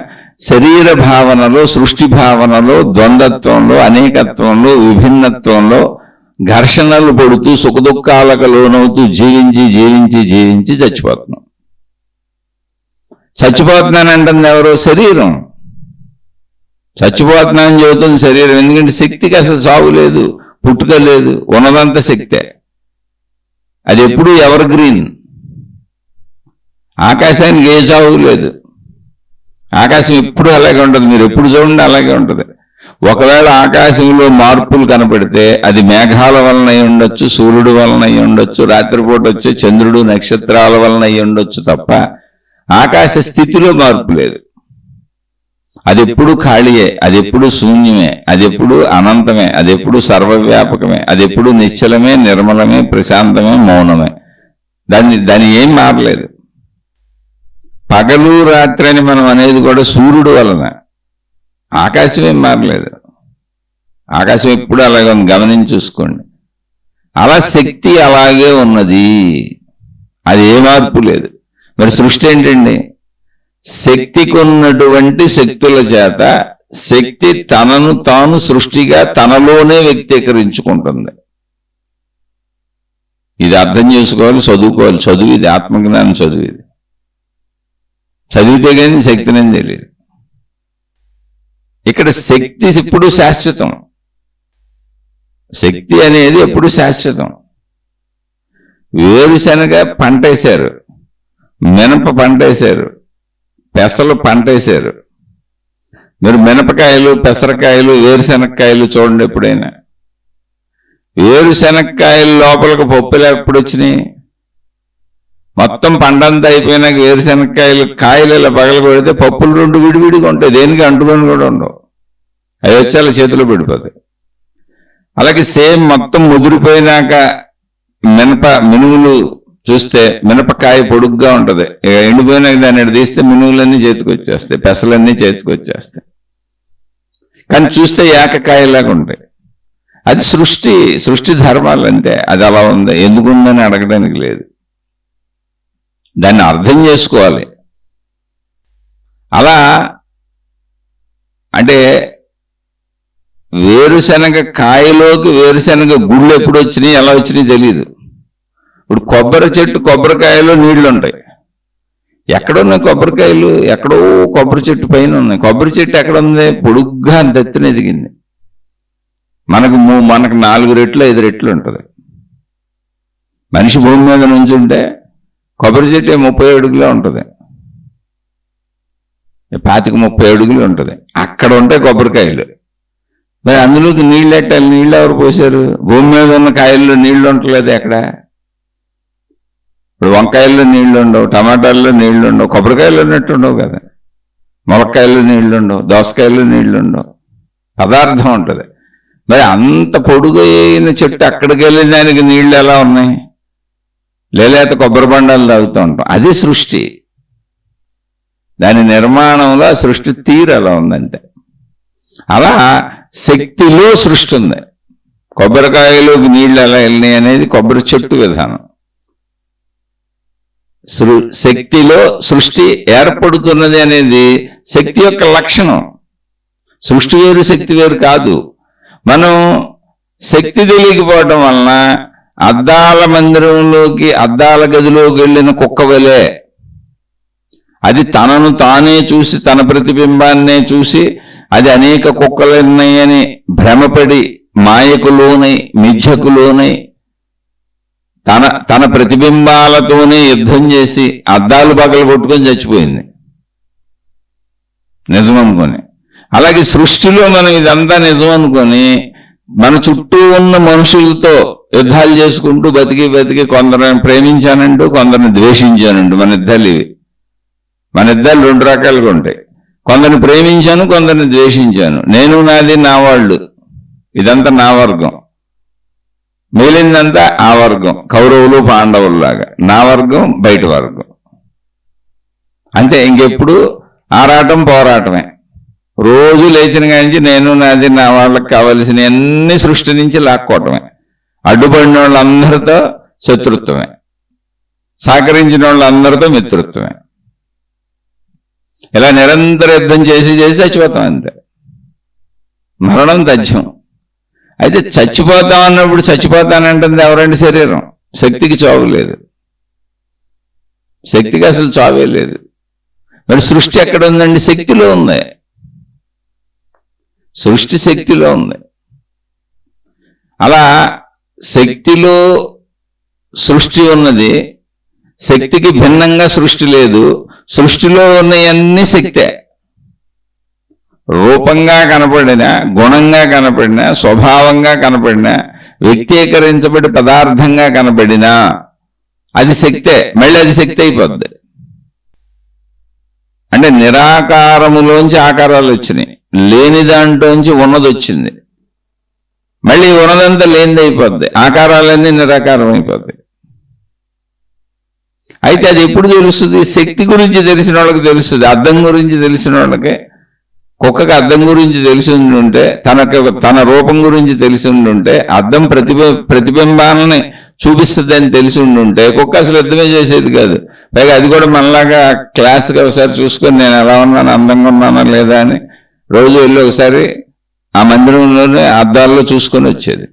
శరీర భావనలో, సృష్టి భావనలో, ద్వంద్వత్వంలో, అనేకత్వంలో, విభిన్నత్వంలో ఘర్షణలు పడుతూ సుఖదుఖాలకు లోనవుతూ జీవించి జీవించి జీవించి చచ్చిపోతున్నాం. చచ్చిపోతున్నానంటుంది ఎవరో? శరీరం. చచ్చిపోతున్నానని చెబుతుంది శరీరం. ఎందుకంటే శక్తికి అసలు చావు లేదు, పుట్టుక లేదు, ఉన్నదంతా శక్తే. అది ఎప్పుడు ఎవర్ గ్రీన్. ఆకాశానికి ఏ చావు లేదు. ఆకాశం ఎప్పుడు అలాగే ఉంటుంది, మీరు ఎప్పుడు చూడండి అలాగే ఉంటుంది. ఒకవేళ ఆకాశంలో మార్పులు కనపడితే అది మేఘాల వలన అయి ఉండొచ్చు, సూర్యుడు వలన అయి ఉండొచ్చు, రాత్రిపూట వచ్చే చంద్రుడు నక్షత్రాల వలన అయి ఉండొచ్చు తప్ప ఆకాశ స్థితిలో మార్పు లేదు. అది ఎప్పుడు ఖాళీయే, అది ఎప్పుడు శూన్యమే, అది ఎప్పుడు అనంతమే, అది ఎప్పుడు సర్వవ్యాపకమే, అది ఎప్పుడు నిశ్చలమే, నిర్మలమే, ప్రశాంతమే, మౌనమే. దాన్ని ఏం మారలేదు. పగలు రాత్రి అని మనం అనేది కూడా సూర్యుడు వలన. ఆకాశం ఏం మారలేదు. ఆకాశం ఎప్పుడు అలాగే ఉంది, గమనించి చూసుకోండి. అలా శక్తి అలాగే ఉన్నది, అది ఏ మార్పు లేదు. మరి సృష్టి ఏంటండి? శక్తికి ఉన్నటువంటి శక్తుల చేత శక్తి తనను తాను సృష్టిగా తనలోనే వ్యక్తీకరించుకుంటుంది. ఇది అర్థం చేసుకోవాలి, చదువుకోవాలి. చదువు ఇది, ఆత్మజ్ఞానం చదువు ఇది. చదివితే కానీ శక్తిని తెలియదు. ఇక్కడ శక్తి ఎప్పుడు శాశ్వతం. శక్తి అనేది ఎప్పుడు శాశ్వతం. వేరుశనగ పంట వేశారు, మినప పంట వేశారు, పెసలు పంట వేశారు. మీరు మినపకాయలు, పెసరకాయలు, వేరుశనగకాయలు చూడండి ఎప్పుడైనా. వేరుశనగకాయలు లోపలికి పప్పులు ఎప్పుడు వచ్చినాయి? మొత్తం పండంతా అయిపోయినాక వేరుశనగకాయలు కాయలు ఇలా పగలు కొడితే పప్పులు రెండు విడివిడిగా ఉంటాయి, దేనికి అంటుకొని కూడా ఉండవు. అవి వచ్చి అలా చేతిలో పడిపోతాయి. అలాగే సేమ్ మొత్తం ముదిరిపోయినాక మినుములు చూస్తే మినపకాయ పొడుగ్గా ఉంటుంది, ఎండిపోయినాక దాన్ని తీస్తే మినుములన్నీ చేతికి వచ్చేస్తాయి, పెసలన్నీ చేతికి వచ్చేస్తాయి. కానీ చూస్తే ఏకకాయలాగా ఉంటాయి. అది సృష్టి ధర్మాలు అంతే. అది అలా ఉంది, ఎందుకుందని అడగడానికి లేదు. దాన్ని అర్థం చేసుకోవాలి. అలా అంటే వేరుశనగ కాయలోకి వేరుశనగ గుళ్ళు ఎప్పుడు వచ్చినాయి, ఎలా వచ్చినాయి తెలియదు. ఇప్పుడు కొబ్బరి చెట్టు, కొబ్బరికాయలో నీళ్లు ఉంటాయి. ఎక్కడున్నాయి కొబ్బరికాయలు? ఎక్కడో కొబ్బరి చెట్టు పైన ఉన్నాయి. కొబ్బరి చెట్టు ఎక్కడ ఉంది? పొడుగ్గా అంత ఎత్తున ఎదిగింది. మనకు 4 రెట్లు 5 రెట్లు ఉంటుంది. మనిషి భూమి మీద నుంచుంటే కొబ్బరి చెట్టు 30 అడుగులే ఉంటుంది, 25-30 అడుగులు ఉంటుంది. అక్కడ ఉంటాయి కొబ్బరికాయలు. మరి అందులోకి నీళ్ళు ఎట్టాలి? నీళ్ళు ఎవరు పోసారు? భూమి మీద ఉన్న కాయల్లో నీళ్లు ఉండలేదు ఎక్కడ. ఇప్పుడు వంకాయల్లో నీళ్లు ఉండవు, టమాటాల్లో నీళ్లు ఉండవు, కొబ్బరికాయలు ఉన్నట్టు ఉండవు కదా. ములక్కాయల్లో నీళ్లు ఉండవు, దోసకాయల్లో నీళ్లు ఉండవు, పదార్థం ఉంటుంది. మరి అంత పొడుగైన చెట్టు అక్కడికి వెళ్ళిన దానికి నీళ్లు ఎలా ఉన్నాయి? లేలేత కొబ్బరి బండాలు తాగుతూ ఉంటాం. అది సృష్టి. దాని నిర్మాణంలో సృష్టి తీరు అలా ఉందంటే. అలా శక్తిలో సృష్టి ఉంది. కొబ్బరికాయలోకి నీళ్లు ఎలా వెళ్ళినాయి అనేది కొబ్బరి చెట్టు విధానం. శక్తిలో సృష్టి ఏర్పడుతున్నది అనేది శక్తి యొక్క లక్షణం. సృష్టి వేరు శక్తి వేరు కాదు. మనం శక్తి తెలియకపోవటం వలన అద్దాల మందిరంలోకి, అద్దాల గదిలోకి వెళ్ళిన కుక్క వలె అది తనను తానే చూసి, తన ప్రతిబింబాన్నే చూసి అది అనేక కుక్కలున్నాయని భ్రమపడి మాయకు లోనై, మిథ్యకు లోనై తన ప్రతిబింబాలతోనే యుద్ధం చేసి అద్దాలు పగలు కొట్టుకొని చచ్చిపోయింది నిజం అనుకొని. అలాగే సృష్టిలో మనం ఇదంతా నిజం అనుకొని మన చుట్టూ ఉన్న మనుషులతో యుద్ధాలు చేసుకుంటూ బతికి కొందరిని ప్రేమించానంటూ కొందరిని ద్వేషించానంటూ మన యుద్ధాలు ఇవి. మన యుద్ధాలు రెండు రకాలుగా ఉంటాయి. కొందరిని ప్రేమించాను, కొందరిని ద్వేషించాను. నేను, నాది, నా వాళ్ళు, ఇదంతా నా వర్గం. మిగిలిందంతా ఆ వర్గం, కౌరవులు పాండవుల్లాగా. నా వర్గం బయట వర్గం. అంతే. ఇంకెప్పుడు ఆరాటం పోరాటమే. రోజు లేచిన కాంచి నేను, నాది, నా వాళ్ళకి కావలసిన అన్ని సృష్టి నుంచి లాక్కోవటమే. అడ్డుపడిన వాళ్ళందరితో శత్రుత్వమే, సహకరించిన వాళ్ళందరితో మిత్రుత్వమే. ఇలా నిరంతర యుద్ధం చేసి చచ్చిపోతాం అంతే. మరణం తథ్యం. అయితే చచ్చిపోతాం అన్నప్పుడు చచ్చిపోతానంటుంది ఎవరండి? శరీరం. శక్తికి చావు లేదు. శక్తికి అసలు చావే లేదు. మరి సృష్టి ఎక్కడ ఉందండి? శక్తిలో ఉంది. సృష్టి శక్తిలో ఉంది. అలా శక్తిలో సృష్టి ఉన్నది. శక్తికి భిన్నంగా సృష్టి లేదు. సృష్టిలో ఉన్నవన్నీ శక్తే. రూపంగా కనపడిన, గుణంగా కనపడిన, స్వభావంగా కనపడిన, వ్యక్తీకరించబడి పదార్థంగా కనపడినా అది శక్తే. మళ్ళీ అది శక్తి అయిపోద్ది. అంటే నిరాకారములోంచి ఆకారాలు వచ్చినాయి, లేని దాంట్లోంచి ఉన్నది వచ్చింది. మళ్ళీ ఉన్నదంతా లేనిది అయిపోద్ది, ఆకారాలన్నీ నిరాకారం అయిపోద్ది. అయితే అది ఎప్పుడు తెలుస్తుంది? శక్తి గురించి తెలిసిన వాళ్ళకి తెలుస్తుంది. అద్దం గురించి తెలిసిన వాళ్ళకి, కుక్కకి అద్దం గురించి తెలిసి ఉంటే, తన రూపం గురించి తెలిసి ఉంటే, అద్దం ప్రతిబింబాలని చూపిస్తుందని తెలిసి ఉంటే కుక్క అసలు యుద్ధమే చేసేది కాదు. పైగా అది కూడా మనలాగా క్లాస్గా ఒకసారి చూసుకొని నేను ఎలా ఉన్నాను, అందంగా ఉన్నానా లేదా అని రోజు వెళ్ళి ఒకసారి ఆ మందిరంలోనే అద్దాల్లో చూసుకొని వచ్చేది.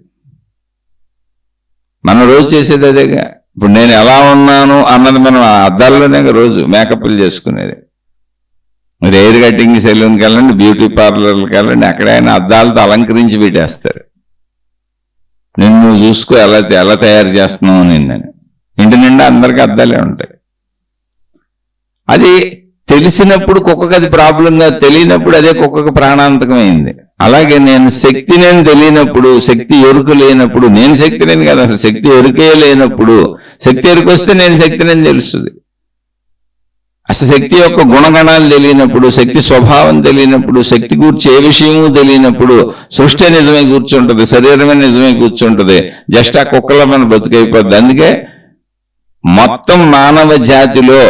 మనం రోజు చేసేది అదేగా. ఇప్పుడు నేను ఎలా ఉన్నాను అన్నది మనం ఆ అద్దాల్లోనే రోజు మేకప్లు చేసుకునేది. మీరు హెయిర్ కటింగ్ సెలూన్కి వెళ్ళండి, బ్యూటీ పార్లర్కి వెళ్ళండి, ఎక్కడైనా అద్దాలతో అలంకరించి పెట్టేస్తారు. నిన్ను చూసుకో ఎలా తయారు చేస్తున్నావు నిన్నని. ఇంటి నిండా అందరికీ అద్దాలే ఉంటాయి. అది తెలిసినప్పుడు కుక్కకి అది ప్రాబ్లంగా, తెలియనప్పుడు అదే కుక్కకు ప్రాణాంతకమైంది. అలాగే నేను శక్తిని తెలియనప్పుడు, శక్తి ఎరుక లేనప్పుడు, నేను శక్తిని కదా, అసలు శక్తి ఎరుకే లేనప్పుడు, శక్తి ఎరుకొస్తే నేను శక్తిని తెలుస్తుంది. అసలు శక్తి యొక్క గుణగణాలు తెలియనప్పుడు, శక్తి స్వభావం తెలియనప్పుడు, శక్తి గురించి ఏ విషయము తెలియనప్పుడు సృష్టి నిజమే కూర్చుంటుంది, శరీరమే నిజమే కూర్చుంటుంది. జస్ట్ ఆ కుక్కలో మన బతుకైపోద్ది. అందుకే మొత్తం మానవ జాతిలో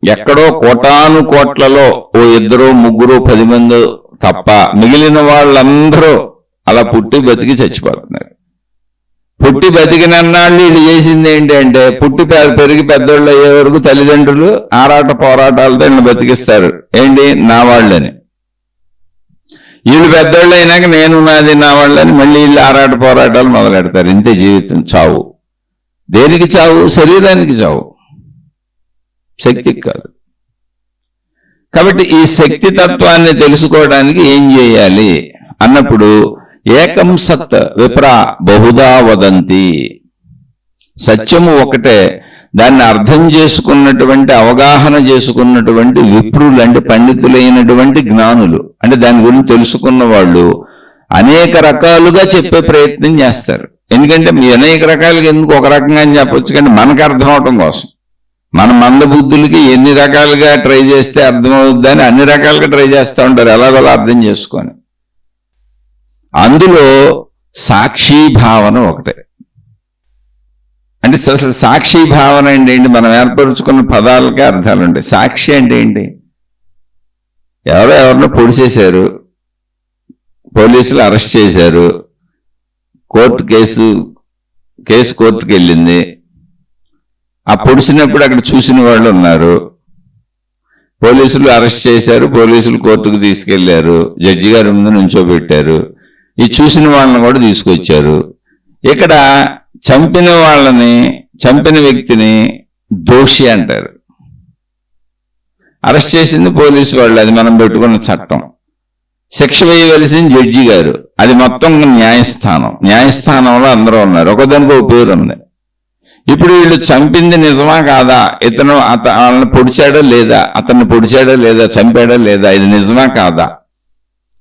ఎక్కడో కోటాను కోట్లలో ఓ 2, 3, 10 మంది తప్ప మిగిలిన వాళ్ళందరూ అలా పుట్టి బతికి చచ్చిపోతున్నారు. పుట్టి బతికినన్నాళ్ళు వీళ్ళు చేసింది ఏంటి అంటే, పుట్టి పెరిగి పెద్దోళ్ళు అయ్యే వరకు తల్లిదండ్రులు ఆరాట పోరాటాలతో వీళ్ళని బతికిస్తారు. ఏంటి? నా వాళ్ళని. వీళ్ళు పెద్దోళ్ళు అయినాక నేను, నాది, నా వాళ్ళని మళ్ళీ వీళ్ళు ఆరాట పోరాటాలు మొదలెడతారు. ఇంతే జీవితం. చావు. దేనికి చావు? శరీరానికి చావు, శక్తికి కాదు. కాబట్టి ఈ శక్తి తత్వాన్ని తెలుసుకోవడానికి ఏం చేయాలి అన్నప్పుడు, ఏకం సత్ విప్రా బహుదా వదంతి. సత్యము ఒకటే, దాన్ని అర్థం చేసుకున్నటువంటి, అవగాహన చేసుకున్నటువంటి విప్రులు అంటే పండితులైనటువంటి జ్ఞానులు, అంటే దాని గురించి తెలుసుకున్న వాళ్ళు అనేక రకాలుగా చెప్పే ప్రయత్నం చేస్తారు. ఎందుకంటే మీ అనేక రకాలుగా ఎందుకు ఒక రకంగా అని చెప్పొచ్చు, కానీ మనకు అర్థం అవటం కోసం. మన మంద బుద్ధులకి ఎన్ని రకాలుగా ట్రై చేస్తే అర్థమవుద్దని అన్ని రకాలుగా ట్రై చేస్తూ ఉంటారు, ఎలాగోలా అర్థం చేసుకొని. అందులో సాక్షి భావన ఒకటే. అంటే అసలు సాక్షి భావన అంటే ఏంటి? మనం ఏర్పరుచుకున్న పదాలకే అర్థాలు ఉంటాయి. సాక్షి అంటే ఏంటి? ఎవరినో పొడిచేశారు, పోలీసులు అరెస్ట్ చేశారు, కేసు కోర్టుకు వెళ్ళింది. ఆ పొడిచినప్పుడు అక్కడ చూసిన వాళ్ళు ఉన్నారు. పోలీసులు అరెస్ట్ చేశారు, పోలీసులు కోర్టుకు తీసుకెళ్లారు, జడ్జి గారి ముందు నుంచోబెట్టారు. ఈ చూసిన వాళ్ళని కూడా తీసుకొచ్చారు. ఇక్కడ చంపిన వ్యక్తిని దోషి అంటారు. అరెస్ట్ చేసింది పోలీసు వాళ్ళు, అది మనం పెట్టుకున్న చట్టం. శిక్ష వేయవలసింది జడ్జి గారు, అది మొత్తం న్యాయస్థానంలో అందరూ ఉన్నారు. ఒకదానికి ఒక పేరు ఉంది. ఇప్పుడు వీళ్ళు చంపింది నిజమా కాదా, వాళ్ళని పొడిచాడా లేదా, అతన్ని పొడిచాడా లేదా, చంపాడా లేదా, ఇది నిజమా కాదా,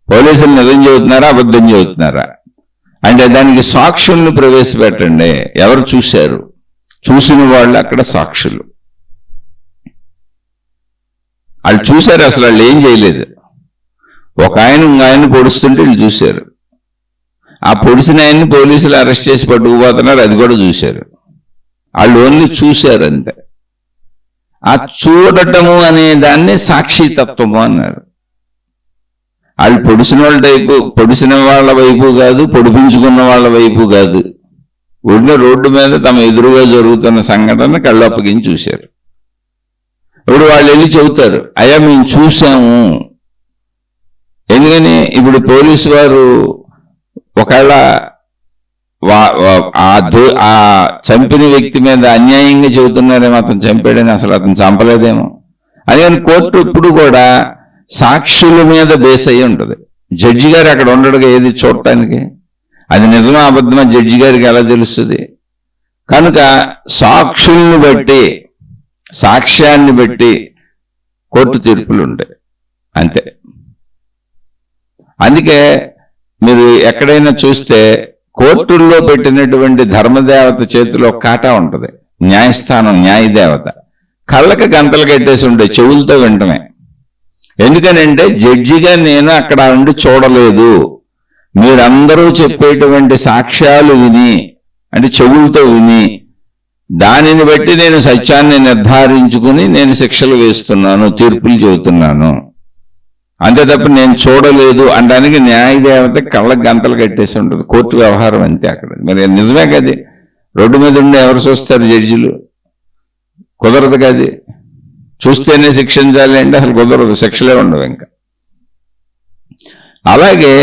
పోలీసులు నిజం చెబుతున్నారా అబద్ధం చెబుతున్నారా అంటే దానికి సాక్షుల్ని ప్రవేశపెట్టండి. ఎవరు చూశారు? చూసిన వాళ్ళు అక్కడ సాక్షులు. వాళ్ళు చూశారు, అసలు వాళ్ళు ఏం చేయలేదు. ఒక ఆయన పొడుస్తుంటే వీళ్ళు చూశారు. ఆ పొడిసిన ఆయన్ని పోలీసులు అరెస్ట్ చేసి పట్టుకుపోతున్నారు, అది కూడా చూశారు. వాళ్ళు ఓన్లీ చూశారు అంతే. ఆ చూడటము అనే దాన్ని సాక్షితత్వము అన్నారు. వాళ్ళు పొడిసిన వాళ్ళ వైపు కాదు, పొడిపించుకున్న వాళ్ళ వైపు కాదు, రోడ్డు మీద తమ ఎదురుగా జరుగుతున్న సంఘటన కళ్ళప్పగించి చూశారు. ఇప్పుడు వాళ్ళు వెళ్ళి చెబుతారు, అయ్యా మేము చూసాము. ఎందుకని ఇప్పుడు పోలీసు వారు ఒకవేళ ఆ చంపిన వ్యక్తి మీద అన్యాయంగా చెబుతున్నారేమో, అతను చంపాడని, అసలు అతను చంపలేదేమో అని కోర్టు ఇప్పుడు కూడా సాక్షుల మీద బేస్ అయ్యి ఉంటుంది. జడ్జి గారు అక్కడ ఉండడుగా ఏది చూడటానికి, అది నిజమా అబద్ధమా జడ్జి గారికి ఎలా తెలుస్తుంది? కనుక సాక్షుల్ని బట్టి, సాక్ష్యాన్ని బట్టి కోర్టు తీర్పులు ఉంటాయి అంతే. అందుకే మీరు ఎక్కడైనా చూస్తే కోర్టుల్లో పెట్టినటువంటి ధర్మదేవత చేతిలో కాటా ఉంటుంది, న్యాయస్థానం, న్యాయదేవత. కళ్ళకి గంతలు కట్టేసి ఉంటాయి, చెవులతో వింటమే. ఎందుకనంటే జడ్జిగా నేను అక్కడ ఉండి చూడలేదు, మీరందరూ చెప్పేటువంటి సాక్ష్యాలు విని, అంటే చెవులతో విని, దానిని బట్టి నేను సత్యాన్ని నిర్ధారించుకుని నేను శిక్షలు వేస్తున్నాను, తీర్పులు చెబుతున్నాను. అంతే తప్ప నేను చూడలేదు అనడానికి న్యాయదేవత కళ్ళకు గంతలు కట్టేసి ఉంటుంది. కోర్టు వ్యవహారం అంతే అక్కడ. మరి నిజమే కది, రోడ్డు మీద ఉండి ఎవరు చూస్తారు? జడ్జిలు. కుదరదు కది. చూస్తేనే శిక్షించాలి అంటే అసలు కుదరదు, శిక్షలే ఉండవు ఇంకా. అలాగే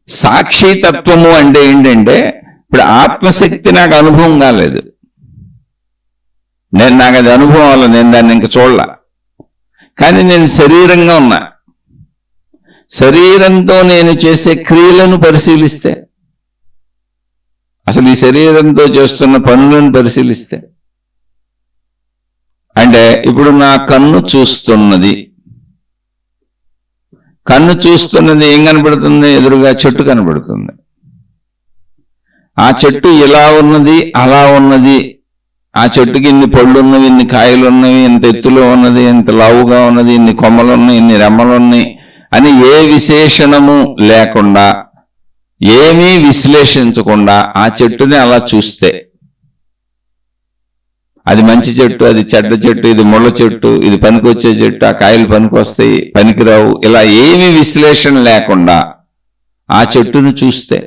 సాక్షితత్వము అంటే ఏంటంటే, ఇప్పుడు ఆత్మశక్తి నాకు అనుభవం కాలేదు, నాకు అది అనుభవం వల్ల నేను దాన్ని ఇంకా చూడలా. కానీ నేను శరీరంగా ఉన్నా, శరీరంతో నేను చేసే క్రియలను పరిశీలిస్తే, అసలు ఈ శరీరంతో చేస్తున్న పనులను పరిశీలిస్తే, అంటే ఇప్పుడు నా కన్ను చూస్తున్నది ఏం కనబడుతుంది? ఎదురుగా చెట్టు కనబడుతుంది. ఆ చెట్టు ఇలా ఉన్నది, అలా ఉన్నది, ఆ చెట్టుకి ఇన్ని పళ్ళు ఉన్నవి, ఇన్ని కాయలు ఉన్నవి, ఇంత ఎత్తులో ఉన్నది, ఇంత లావుగా ఉన్నది, ఇన్ని కొమ్మలు ఉన్నాయి, ఇన్ని రెమ్మలు ఉన్నాయి అని ఏ విశేషణము లేకుండా, ఏమీ విశ్లేషించకుండా ఆ చెట్టుని అలా చూస్తే, అది మంచి చెట్టు, అది చెడ్డ చెట్టు, ఇది ముళ్ళ చెట్టు, ఇది పనికొచ్చే చెట్టు, ఆ కాయలు పనికొస్తాయి, పనికిరావు, ఇలా ఏమీ విశ్లేషణ లేకుండా ఆ చెట్టును చూస్తే,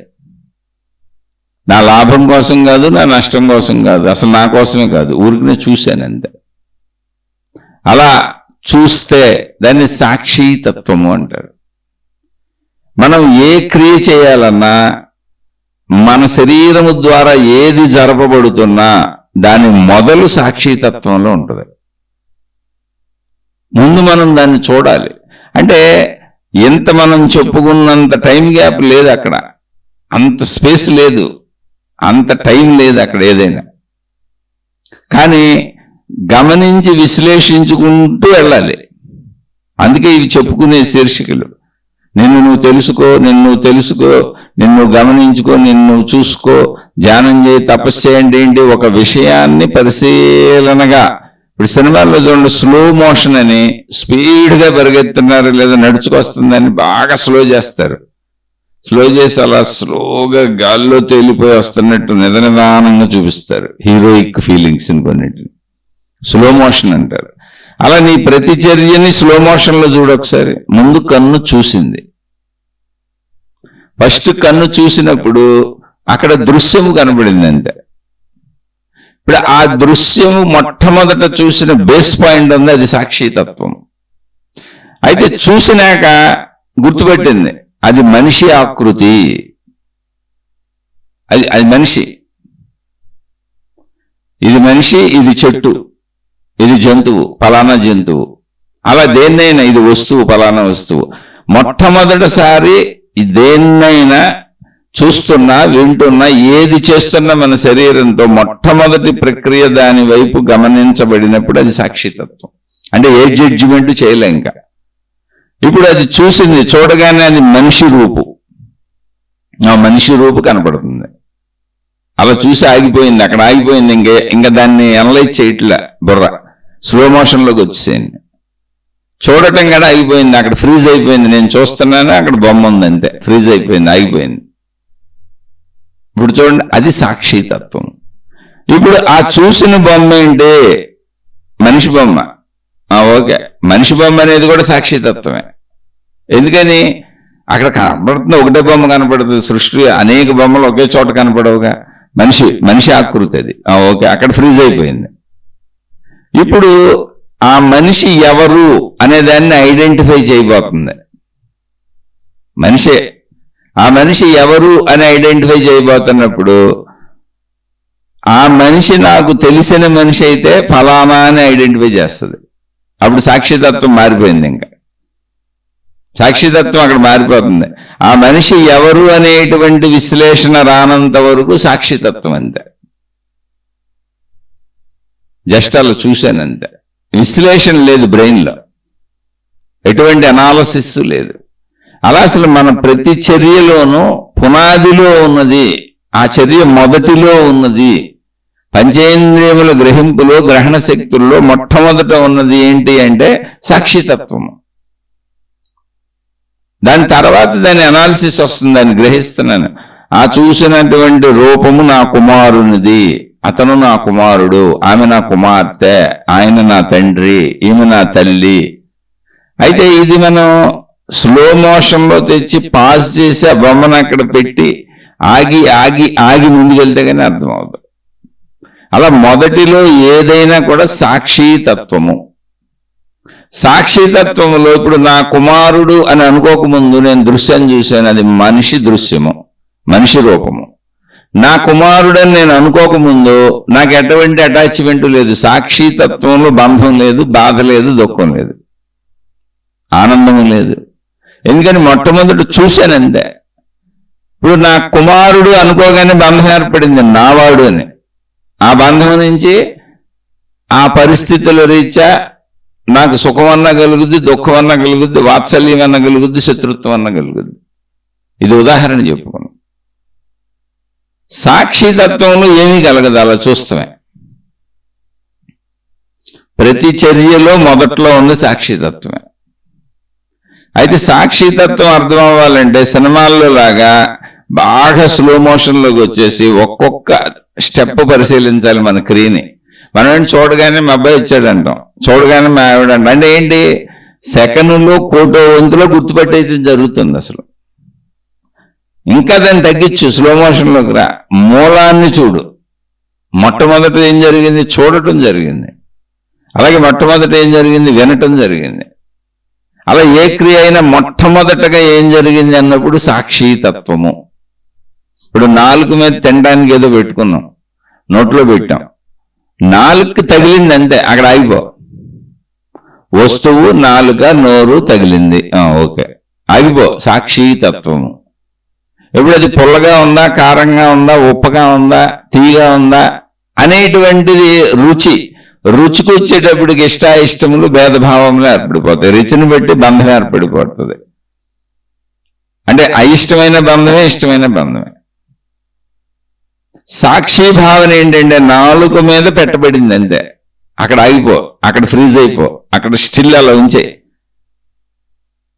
నా లాభం కోసం కాదు, నా నష్టం కోసం కాదు, అసలు నా కోసమే కాదు, ఊరికనే చూశానంతే. అలా చూస్తే దాన్ని సాక్షితత్వము అంటారు. మనం ఏ క్రియ చేయాలన్నా మన శరీరము ద్వారా ఏది జరపబడుతున్నా దాని మొదలు సాక్షితత్వంలో ఉంటుంది. ముందు మనం దాన్ని చూడాలి. అంటే ఎంత మనం చెప్పుకున్నంత టైం గ్యాప్ లేదు అక్కడ, అంత స్పేస్ లేదు, అంత టైం లేదు అక్కడ ఏదైనా. కానీ గమనించి విశ్లేషించుకుంటూ వెళ్ళాలి. అందుకే ఇవి చెప్పుకునే శీర్షికలు. నిన్ను నువ్వు తెలుసుకో, నిన్ను గమనించుకో, నిన్ను చూసుకో, ధ్యానం చేయి, తపస్సు చేయండి. ఏంటి? ఒక విషయాన్ని పరిశీలనగా. ఇప్పుడు సినిమాల్లో చూడండి, స్లో మోషన్ అని, స్పీడ్గా పరిగెత్తున్నారు లేదా నడుచుకొస్తుందని బాగా స్లో చేస్తారు. స్లో చేసి అలా స్లోగా గాల్లో తేలిపోయి వస్తున్నట్టు నిదానంగా చూపిస్తారు. హీరోయిక్ ఫీలింగ్స్ కొన్నిటిని స్లో మోషన్ అంటారు. అలా నీ ప్రతి చర్యని స్లో మోషన్లో చూడొకసారి. ముందు కన్ను చూసింది. ఫస్ట్ కన్ను చూసినప్పుడు అక్కడ దృశ్యము కనబడింది అంతే. ఇప్పుడు ఆ దృశ్యము మొట్టమొదట చూసిన బేస్ పాయింట్ ఉంది, అది సాక్షితత్వం. అయితే చూసినాక గుర్తుపెట్టింది అది మనిషి ఆకృతి, అది మనిషి, ఇది మనిషి, ఇది చెట్టు, ఇది జంతువు, ఫలానా జంతువు, అలా దేన్నైనా ఇది వస్తువు, ఫలానా వస్తువు. మొట్టమొదటిసారి దేన్నైనా చూస్తున్నా వింటున్నా ఏది చేస్తున్నా మన శరీరంతో మొట్టమొదటి ప్రక్రియ దాని వైపు గమనించబడినప్పుడు అది సాక్షితత్వం. అంటే ఏ జడ్జిమెంట్ చేయలే ఇంకా. ఇప్పుడు అది చూసింది, చూడగానే అది మనిషి రూపు, ఆ మనిషి రూపు కనపడుతుంది. అలా చూసి ఆగిపోయింది, అక్కడ ఆగిపోయింది. ఇంకా దాన్ని అనలైజ్ చేయట్లే, బుర్ర స్లో మోషన్లోకి వచ్చేసింది. చూడటం కూడా ఆగిపోయింది, అక్కడ ఫ్రీజ్ అయిపోయింది. నేను చూస్తున్నాను, అక్కడ బొమ్మ ఉంది, అంతే, ఫ్రీజ్ అయిపోయింది, ఆగిపోయింది. ఇప్పుడు చూడండి, అది సాక్షితత్వం. ఇప్పుడు ఆ చూసిన బొమ్మ ఏంటి? మనిషి బొమ్మ. ఓకే, మనిషి బొమ్మ అనేది కూడా సాక్షితత్వమే. ఎందుకని? అక్కడ కనపడుతుంది, ఒకటే బొమ్మ కనపడుతుంది. సృష్టి అనేక బొమ్మలు ఒకే చోట కనపడవుగా. మనిషి ఆకృతి అది. ఓకే, అక్కడ ఫ్రీజ్ అయిపోయింది. ఇప్పుడు ఆ మనిషి ఎవరు అనే దాన్ని ఐడెంటిఫై చేయబోతుంది మనిషే. ఆ మనిషి ఎవరు అని ఐడెంటిఫై చేయబోతున్నప్పుడు ఆ మనిషి నాకు తెలిసిన మనిషి అయితే ఫలానా అని ఐడెంటిఫై చేస్తుంది. అప్పుడు సాక్షితత్వం మారిపోయింది. ఇంకా సాక్షితత్వం అక్కడ మారిపోతుంది. ఆ మనిషి ఎవరు అనేటువంటి విశ్లేషణ రానంత వరకు సాక్షితత్వం అంతే. జస్ట్ అలా చూశానంతే, విశ్లేషణ లేదు బ్రెయిన్లో, ఎటువంటి అనాలసిస్ లేదు. అలా అసలు మన ప్రతి చర్యలోనూ పునాదిలో ఉన్నది, ఆ చర్య మొదటిలో ఉన్నది, పంచేంద్రియముల గ్రహింపులో గ్రహణ శక్తుల్లో మొట్టమొదట ఉన్నది ఏంటి అంటే సాక్షితత్వము. దాని తర్వాత దాని అనాలిసిస్ వస్తుంది, దాన్ని గ్రహిస్తున్నాను. ఆ చూసినటువంటి రూపము నా కుమారునిది, అతను నా కుమారుడు, ఆమె నా కుమార్తె, ఆయన నా తండ్రి, ఈమె నా తల్లి. అయితే ఇది మనం స్లో మోషన్లో తెచ్చి పాస్ చేసి ఆ బొమ్మను అక్కడ పెట్టి ఆగి ఆగి ఆగి ముందుకెళ్తే కానీ అర్థమవుతుంది. అలా మొదటిలో ఏదైనా కూడా సాక్షితత్వము. సాక్షితత్వములో ఇప్పుడు నా కుమారుడు అని అనుకోకముందు నేను దృశ్యం చూశాను, అది మనిషి దృశ్యము, మనిషి రూపము. నా కుమారుడని నేను అనుకోకముందు నాకు ఎటువంటి అటాచ్మెంట్ లేదు. సాక్షితత్వంలో బంధం లేదు, బాధ లేదు, దుఃఖం లేదు, ఆనందము లేదు. ఎందుకని మొట్టమొదటి చూశానంతే. ఇప్పుడు నా కుమారుడు అనుకోగానే బంధం ఏర్పడింది, నావాడు అని. ఆ బంధం నుంచి ఆ పరిస్థితుల రీత్యా నాకు సుఖం అన్నా కలుగుద్ది, దుఃఖం అన్నా కలుగుద్ది, వాత్సల్యం అన్నా కలుగుద్ది, శత్రుత్వం అన్నా కలుగుద్ది. ఇది ఉదాహరణ చెప్పుకున్నాం. సాక్షితత్వంలో ఏమీ కలగదు, అలా చూస్తామే. ప్రతి చర్యలో మొదట్లో ఉంది సాక్షితత్వమే. అయితే సాక్షితత్వం అర్థం అవ్వాలంటే సినిమాల్లో లాగా బాగా స్లో మోషన్లోకి వచ్చేసి ఒక్కొక్క స్టెప్ పరిశీలించాలి మన క్రియని. మనం చూడగానే మా అబ్బాయి వచ్చాడంటాం, చూడగానే మా ఆవిడ అంటాం. అంటే ఏంటి? సెకండ్లో కోటో వంతులో గుర్తుపట్టయితే జరుగుతుంది. అసలు ఇంకా దాన్ని తగ్గించు, స్లో మోషన్లోకి రా, మూలాన్ని చూడు. మొట్టమొదట ఏం జరిగింది? చూడటం జరిగింది. అలాగే మొట్టమొదట ఏం జరిగింది? వినటం జరిగింది. అలా ఏ క్రియ అయినా మొట్టమొదటగా ఏం జరిగింది అన్నప్పుడు సాక్షితత్వము. ఇప్పుడు నాలుగు మీద తినడానికి ఏదో పెట్టుకున్నాం, నోట్లో పెట్టాం, నాలుగుకి తగిలింది అంతే, అక్కడ ఆగిపో. వస్తువు నాలుక నోరు తగిలింది, ఓకే, ఆగిపో. సాక్షితత్వము. ఇప్పుడు అది పుల్లగా ఉందా, కారంగా ఉందా, ఉప్పగా ఉందా, తీయగా ఉందా అనేటువంటిది రుచికి వచ్చేటప్పటికి ఇష్టములు భేదభావములు ఏర్పడిపోతాయి. రుచిని బట్టి బంధం ఏర్పడిపోతుంది. అంటే అయిష్టమైన బంధమే ఇష్టమైన బంధమే. సాక్షి భావన ఏంటంటే నాలుక మీద పెట్టబడింది అంతే, అక్కడ ఆగిపో, అక్కడ ఫ్రీజ్ అయిపో, అక్కడ స్టిల్ అలా ఉంచే.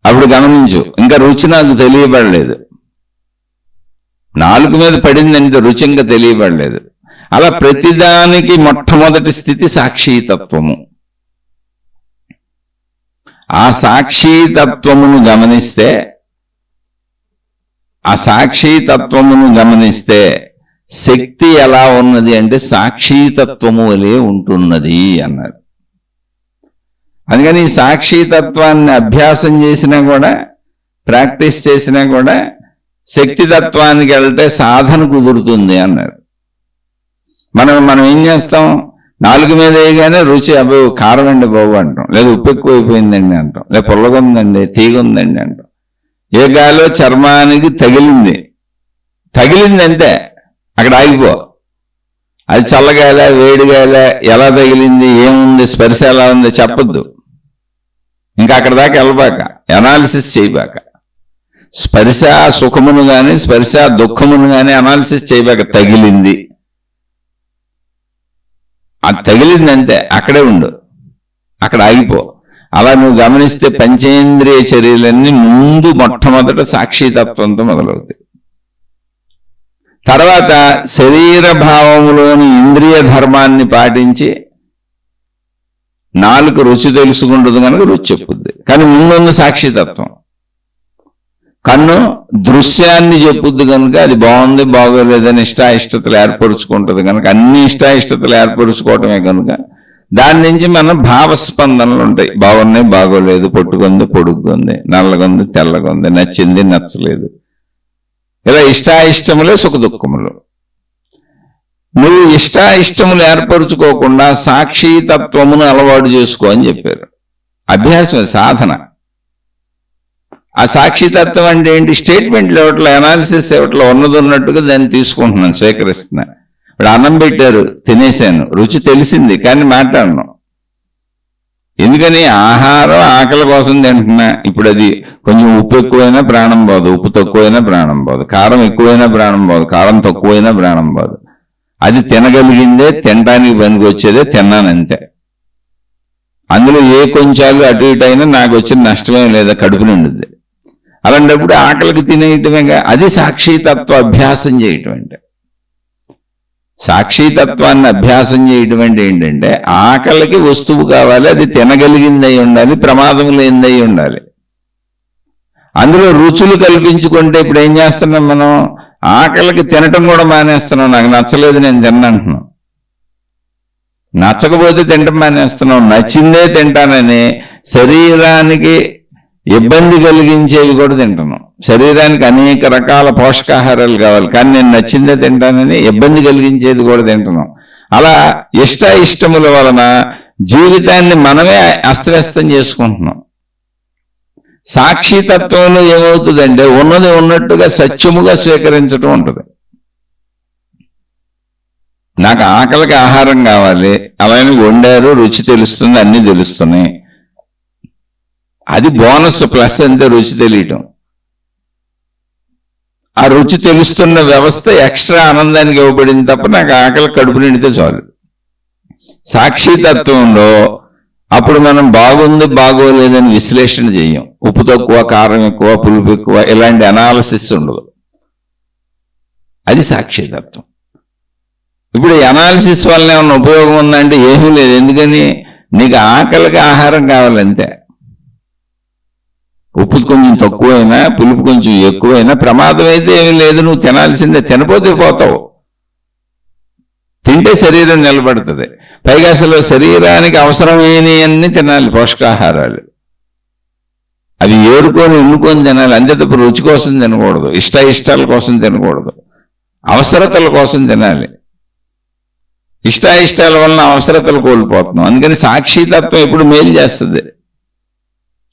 అప్పుడు గమనించు, ఇంకా రుచి నాకు తెలియబడలేదు. నాలుక మీద పడిందంటే రుచి ఇంకా తెలియబడలేదు. అలా ప్రతిదానికి మొట్టమొదటి స్థితి సాక్షితత్వము. ఆ సాక్షితత్వమును గమనిస్తే శక్తి ఎలా ఉన్నది అంటే సాక్షితత్వము వలె ఉంటున్నది అన్నారు. అందుకని ఈ సాక్షితత్వాన్ని అభ్యాసం చేసినా కూడా, ప్రాక్టీస్ చేసినా కూడా శక్తితత్వానికి వెళ్తే సాధన కుదురుతుంది అన్నారు. మనం ఏం చేస్తాం, నాలుగు మీద వేయగానే రుచి అబ్బో కారం అండి బాబు అంటాం, లేదా ఉప్పు ఎక్కువైపోయిందండి అంటాం, లేదా పుల్లగుందండి, తీగ ఉందండి అంటాం. ఏ గాలో చర్మానికి తగిలింది అంతే, అక్కడ ఆగిపో. అది చల్లగాల వేడిగాల ఎలా తగిలింది, ఏముంది, స్పర్శ ఎలా ఉంది చెప్పద్దు. ఇంకా అక్కడ దాకా వెళ్ళబాక, అనాలిసిస్ చేయబాక. స్పర్శ సుఖమును గాని స్పర్శ దుఃఖమును గాని అనాలిసిస్ చేయబాక. తగిలింది, అది తగిలింది అంతే, అక్కడే ఉండు, అక్కడ ఆగిపో. అలా నువ్వు గమనిస్తే పంచేంద్రియ చర్యలన్నీ ముందు మొట్టమొదట సాక్షితత్వంతో మొదలవుతాయి. తర్వాత శరీర భావములోని ఇంద్రియ ధర్మాన్ని పాటించి నాలుగు రుచి తెలుసుకుంటుంది కనుక రుచి చెప్పుద్ది. కానీ ముందున్న సాక్షితత్వం. కన్ను దృశ్యాన్ని చెప్పుద్ది కనుక అది బాగుంది బాగోలేదని ఇష్టాయిష్టతలు ఏర్పరుచుకుంటుంది కనుక, అన్ని ఇష్టాయిష్టతలు ఏర్పరుచుకోవటమే కనుక దాని నుంచి మన భావస్పందనలు ఉంటాయి. బాగున్నాయి బాగోలేదు, పొట్టుకుంది పొడుగుంది, నల్లగొంది తెల్లగొంది, నచ్చింది నచ్చలేదు, ఇలా ఇష్టాయిష్టములే సుఖ దుఃఖములు. నువ్వు ఇష్టాయిష్టములు ఏర్పరుచుకోకుండా సాక్షితత్వమును అలవాటు చేసుకో అని చెప్పారు. అభ్యాసం, సాధన. ఆ సాక్షితత్వం అంటే ఏంటి? స్టేట్మెంట్ లెవెట్లో, అనాలిసిస్ లెవెట్లో ఉన్నది ఉన్నట్టుగా దాన్ని తీసుకుంటున్నాను, స్వీకరిస్తున్నా. ఇప్పుడు అన్నం పెట్టారు, తినేశాను, రుచి తెలిసింది కానీ మాట్లాడను. ఎందుకని? ఆహారం ఆకలి కోసం తింటున్నా. ఇప్పుడు అది కొంచెం ఉప్పు ఎక్కువైనా ప్రాణం పోదు, ఉప్పు తక్కువైనా ప్రాణం పోదు, కారం ఎక్కువైనా ప్రాణం పోదు, కారం తక్కువైనా ప్రాణం పోదు. అది తినగలిగిందే, తినడానికి పనికి వచ్చేదే, తిన్నానంతే. అందులో ఏ కొంచెాలు అటు ఇటు అయినా నాకు వచ్చిన నష్టమేం లేదా, కడుపు నిండుద్ది. అలాంటప్పుడు ఆకలికి తినేయటమేగా. అది సాక్షితత్వ అభ్యాసం చేయటం అంటే. సాక్షితత్వాన్ని అభ్యాసం చేయటం అంటే ఏంటంటే, ఆకలికి వస్తువు కావాలి, అది తినగలిగింది అయి ఉండాలి, ప్రమాదం లేనిదై ఉండాలి. అందులో రుచులు కల్పించుకుంటే ఇప్పుడు ఏం చేస్తున్నాం మనం? ఆకలికి తినటం కూడా మానేస్తున్నాం. నాకు నచ్చలేదు నేను తిన్నంటున్నాం. నచ్చకపోతే తినటం మానేస్తున్నాం. నచ్చిందే తింటానని శరీరానికి ఇబ్బంది కలిగించేవి కూడా తింటున్నాం. శరీరానికి అనేక రకాల పోషకాహారాలు కావాలి, కానీ నేను నచ్చిందే తింటానని ఇబ్బంది కలిగించేది కూడా తింటున్నాం. అలా ఇష్టముల వలన జీవితాన్ని మనమే అస్తవ్యస్తం చేసుకుంటున్నాం. సాక్షితత్వంలో ఏమవుతుందంటే ఉన్నది ఉన్నట్టుగా సత్యముగా స్వీకరించడం ఉంటుంది. నాకు ఆకలికి ఆహారం కావాలి, అలానే వండారు, రుచి తెలుస్తుంది, అన్నీ తెలుస్తున్నాయి. అది బోనస్, ప్లస్ అంతే రుచి తెలియటం. ఆ రుచి తెలుస్తున్న వ్యవస్థ ఎక్స్ట్రా ఆనందానికి ఇవ్వబడింది తప్ప నాకు ఆకలి కడుపు నిండితే చాలు. సాక్షితత్వంలో అప్పుడు మనం బాగుంది బాగోలేదని విశ్లేషణ చేయం. ఉప్పు తక్కువ, కారం ఎక్కువ, పులుపు ఎక్కువ, ఇలాంటి అనాలిసిస్ ఉండదు. అది సాక్షితత్వం. ఇప్పుడు ఈ అనాలిసిస్ వల్ల ఏమన్నా ఉపయోగం ఉందంటే ఏమీ లేదు. ఎందుకని? నీకు ఆకలికి ఆహారం కావాలంతే. ఉప్పు కొంచెం తక్కువైనా, పులుపు కొంచెం ఎక్కువైనా ప్రమాదం అయితే ఏమీ లేదు, నువ్వు తినాల్సిందే. తినపోతే పోతావు. తింటే శరీరం నిలబడుతుంది. పైగా అసలు శరీరానికి అవసరమైనవన్నీ తినాలి, పోషకాహారాలు. అవి ఏరుకొని ఎన్నుకొని తినాలి, అంతే తప్ప రుచి కోసం తినకూడదు, ఇష్టాల కోసం తినకూడదు, అవసరతల కోసం తినాలి. ఇష్టాల వలన అవసరతలు కోల్పోతున్నాం. అందుకని సాక్షితత్వం ఎప్పుడు మేలు చేస్తుంది.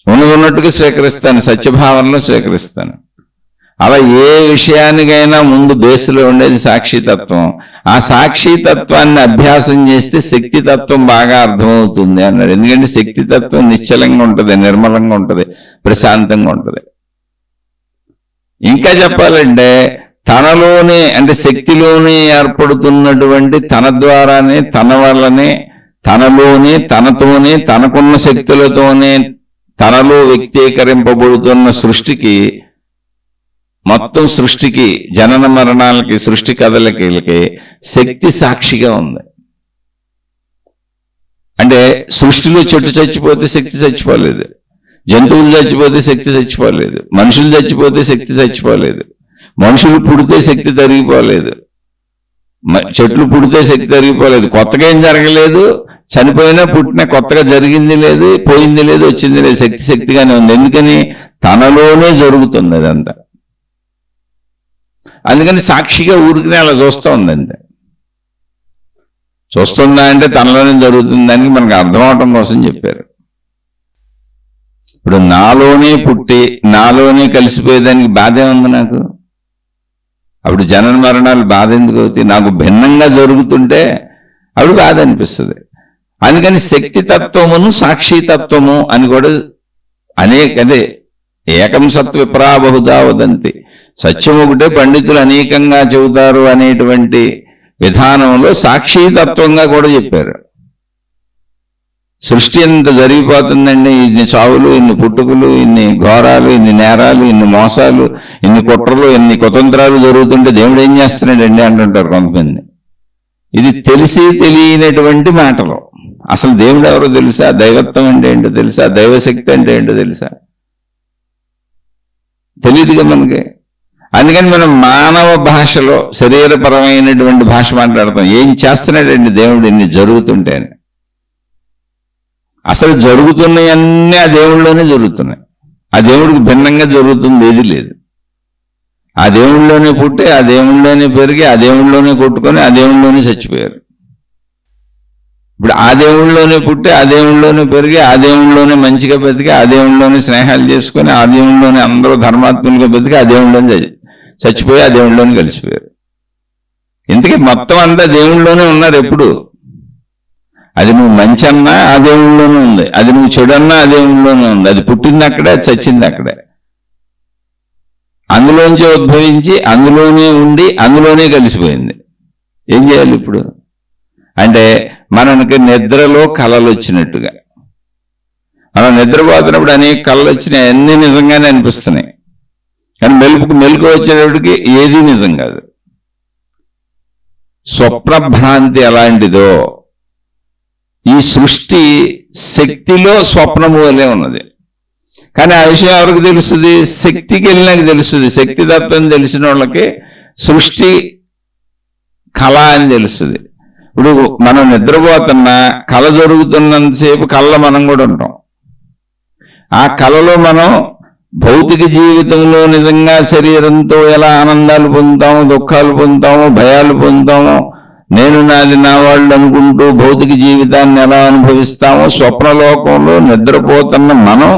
ఉన్నట్టుగా స్వీకరిస్తాను, సత్యభావనలో స్వీకరిస్తాను. అలా ఏ విషయానికైనా ముందు బేస్లో ఉండేది సాక్షితత్వం. ఆ సాక్షితత్వాన్ని అభ్యాసం చేస్తే శక్తితత్వం బాగా అర్థమవుతుంది అన్నాడు. ఎందుకంటే శక్తితత్వం నిశ్చలంగా ఉంటుంది, నిర్మలంగా ఉంటుంది, ప్రశాంతంగా ఉంటుంది. ఇంకా చెప్పాలంటే తనలోనే, అంటే శక్తిలోనే ఏర్పడుతున్నటువంటి తన ద్వారానే, తన వల్లనే, తనలోనే, తనతోనే, తనకున్న శక్తులతోనే తనలో వ్యక్తీకరింపబడుతున్న సృష్టికి, మొత్తం సృష్టికి, జనన మరణాలకి, సృష్టి కదలికలకి శక్తి సాక్షిగా ఉంది. అంటే సృష్టిలో చెట్టు చచ్చిపోతే శక్తి చచ్చిపోలేదు, జంతువులు చచ్చిపోతే శక్తి చచ్చిపోలేదు, మనుషులు చచ్చిపోతే శక్తి చచ్చిపోలేదు, మనుషులు పుడితే శక్తి తరిగిపోలేదు. చెట్లు పుడితే శక్తి జరిగిపోలేదు, కొత్తగా ఏం జరగలేదు, చనిపోయినా పుట్టినా కొత్తగా జరిగింది లేదు, పోయింది లేదు, వచ్చింది లేదు, శక్తిగానే ఉంది. ఎందుకని? తనలోనే జరుగుతుంది అదంతా. అందుకని సాక్షిగా ఊరికినే అలా చూస్తూ ఉందండి. చూస్తుందా అంటే తనలోనే జరుగుతుందని మనకు అర్థం అవటం కోసం చెప్పారు. ఇప్పుడు నాలోనే పుట్టి నాలోనే కలిసిపోయేదానికి బాధే ఉంది నాకు. అప్పుడు జనన మరణాలు బాధ ఎందుకు అవుతాయి? నాకు భిన్నంగా జరుగుతుంటే అప్పుడు బాధ అనిపిస్తుంది. అందుకని శక్తితత్వమును సాక్షితత్వము అని కూడా అదే ఏకం సత్ విప్రా బహుదా వదంతి, సత్యం ఒకటే పండితులు అనేకంగా చెబుతారు అనేటువంటి విధానంలో సాక్షితత్వంగా కూడా చెప్పారు. సృష్టి ఎంత జరిగిపోతుందండి, ఇన్ని చావులు, ఇన్ని పుట్టుకులు, ఇన్ని ఘోరాలు, ఇన్ని నేరాలు, ఇన్ని మోసాలు, ఇన్ని కుట్రలు, ఇన్ని కుతంత్రాలు జరుగుతుంటే దేవుడు ఏం చేస్తున్నాడండి అంటుంటారు కొంతమంది. ఇది తెలిసి తెలియనటువంటి మాటలు. అసలు దేవుడు ఎవరో తెలుసా? దైవత్వం అంటే ఏంటో తెలుసా? దైవశక్తి అంటే ఏంటో తెలుసా? తెలియదుగా మనకి. అందుకని మనం మానవ భాషలో శరీరపరమైనటువంటి భాష మాట్లాడతాం. ఏం చేస్తున్నాడండి దేవుడు ఇన్ని జరుగుతుంటే అని. అసలు జరుగుతున్నాయన్నీ ఆ దేవుళ్ళలోనే జరుగుతున్నాయి. ఆ దేవుడికి భిన్నంగా జరుగుతుంది ఏది లేదు. ఆ దేవుళ్ళలోనే పుట్టి ఆ దేవుళ్ళలోనే పెరిగి ఆ దేవుళ్ళలోనే కొట్టుకొని ఆ దేవుళ్ళలోనే చచ్చిపోయారు. ఇప్పుడు ఆ దేవుళ్ళలోనే పుట్టి ఆ దేవుళ్ళలోనే పెరిగి ఆ దేవుళ్ళలోనే మంచిగా బతికి ఆ దేవుళ్ళలోనే స్నేహాలు చేసుకొని ఆ దేవుళ్ళలోనే అందరూ ధర్మాత్ములుగా బతికి ఆ దేవుళ్ళలోనే చచ్చిపోయి ఆ దేవుళ్ళలోనే కలిసిపోయారు. ఇంతకీ మొత్తం అంతా దేవుళ్ళలోనే ఉన్నారు ఎప్పుడు. అది నువ్వు మంచి అన్నా ఆ దేవుళ్ళలోనే ఉంది, అది నువ్వు చెడు అన్నా ఆ దేవుళ్ళలోనే ఉంది. అది పుట్టింది అక్కడే, చచ్చింది అక్కడే. అందులోంచి ఉద్భవించి అందులోనే ఉండి అందులోనే కలిసిపోయింది. ఏం చేయాలి ఇప్పుడు అంటే, మనకి నిద్రలో కళలు వచ్చినట్టుగా, మనం నిద్రపోతున్నప్పుడు అనేక కళలు వచ్చినాయి, అన్నీ నిజంగానే అనిపిస్తున్నాయి. కానీ మెలకు వచ్చేటప్పటికి ఏదీ నిజం కాదు. స్వప్నభ్రాంతి ఎలాంటిదో ఈ సృష్టి శక్తిలో స్వప్నము వలె ఉన్నది. కానీ ఆ విషయం ఎవరికి తెలుస్తుంది? శక్తికి వెళ్ళినాక తెలుస్తుంది. శక్తి తత్వం తెలిసిన వాళ్ళకి సృష్టి కళ అని తెలుస్తుంది. ఇప్పుడు మనం నిద్రపోతున్నా కళ జరుగుతున్నంతసేపు కళలో మనం కూడా ఉంటాం. ఆ కళలో మనం భౌతిక జీవితంలో నిజంగా శరీరంతో ఎలా ఆనందాలు పొందుతామో, దుఃఖాలు పొందుతామో, భయాలు పొందుతామో, నేను నాది నా వాళ్ళు అనుకుంటూ భౌతిక జీవితాన్ని ఎలా అనుభవిస్తామో, స్వప్నలోకంలో నిద్రపోతున్న మనం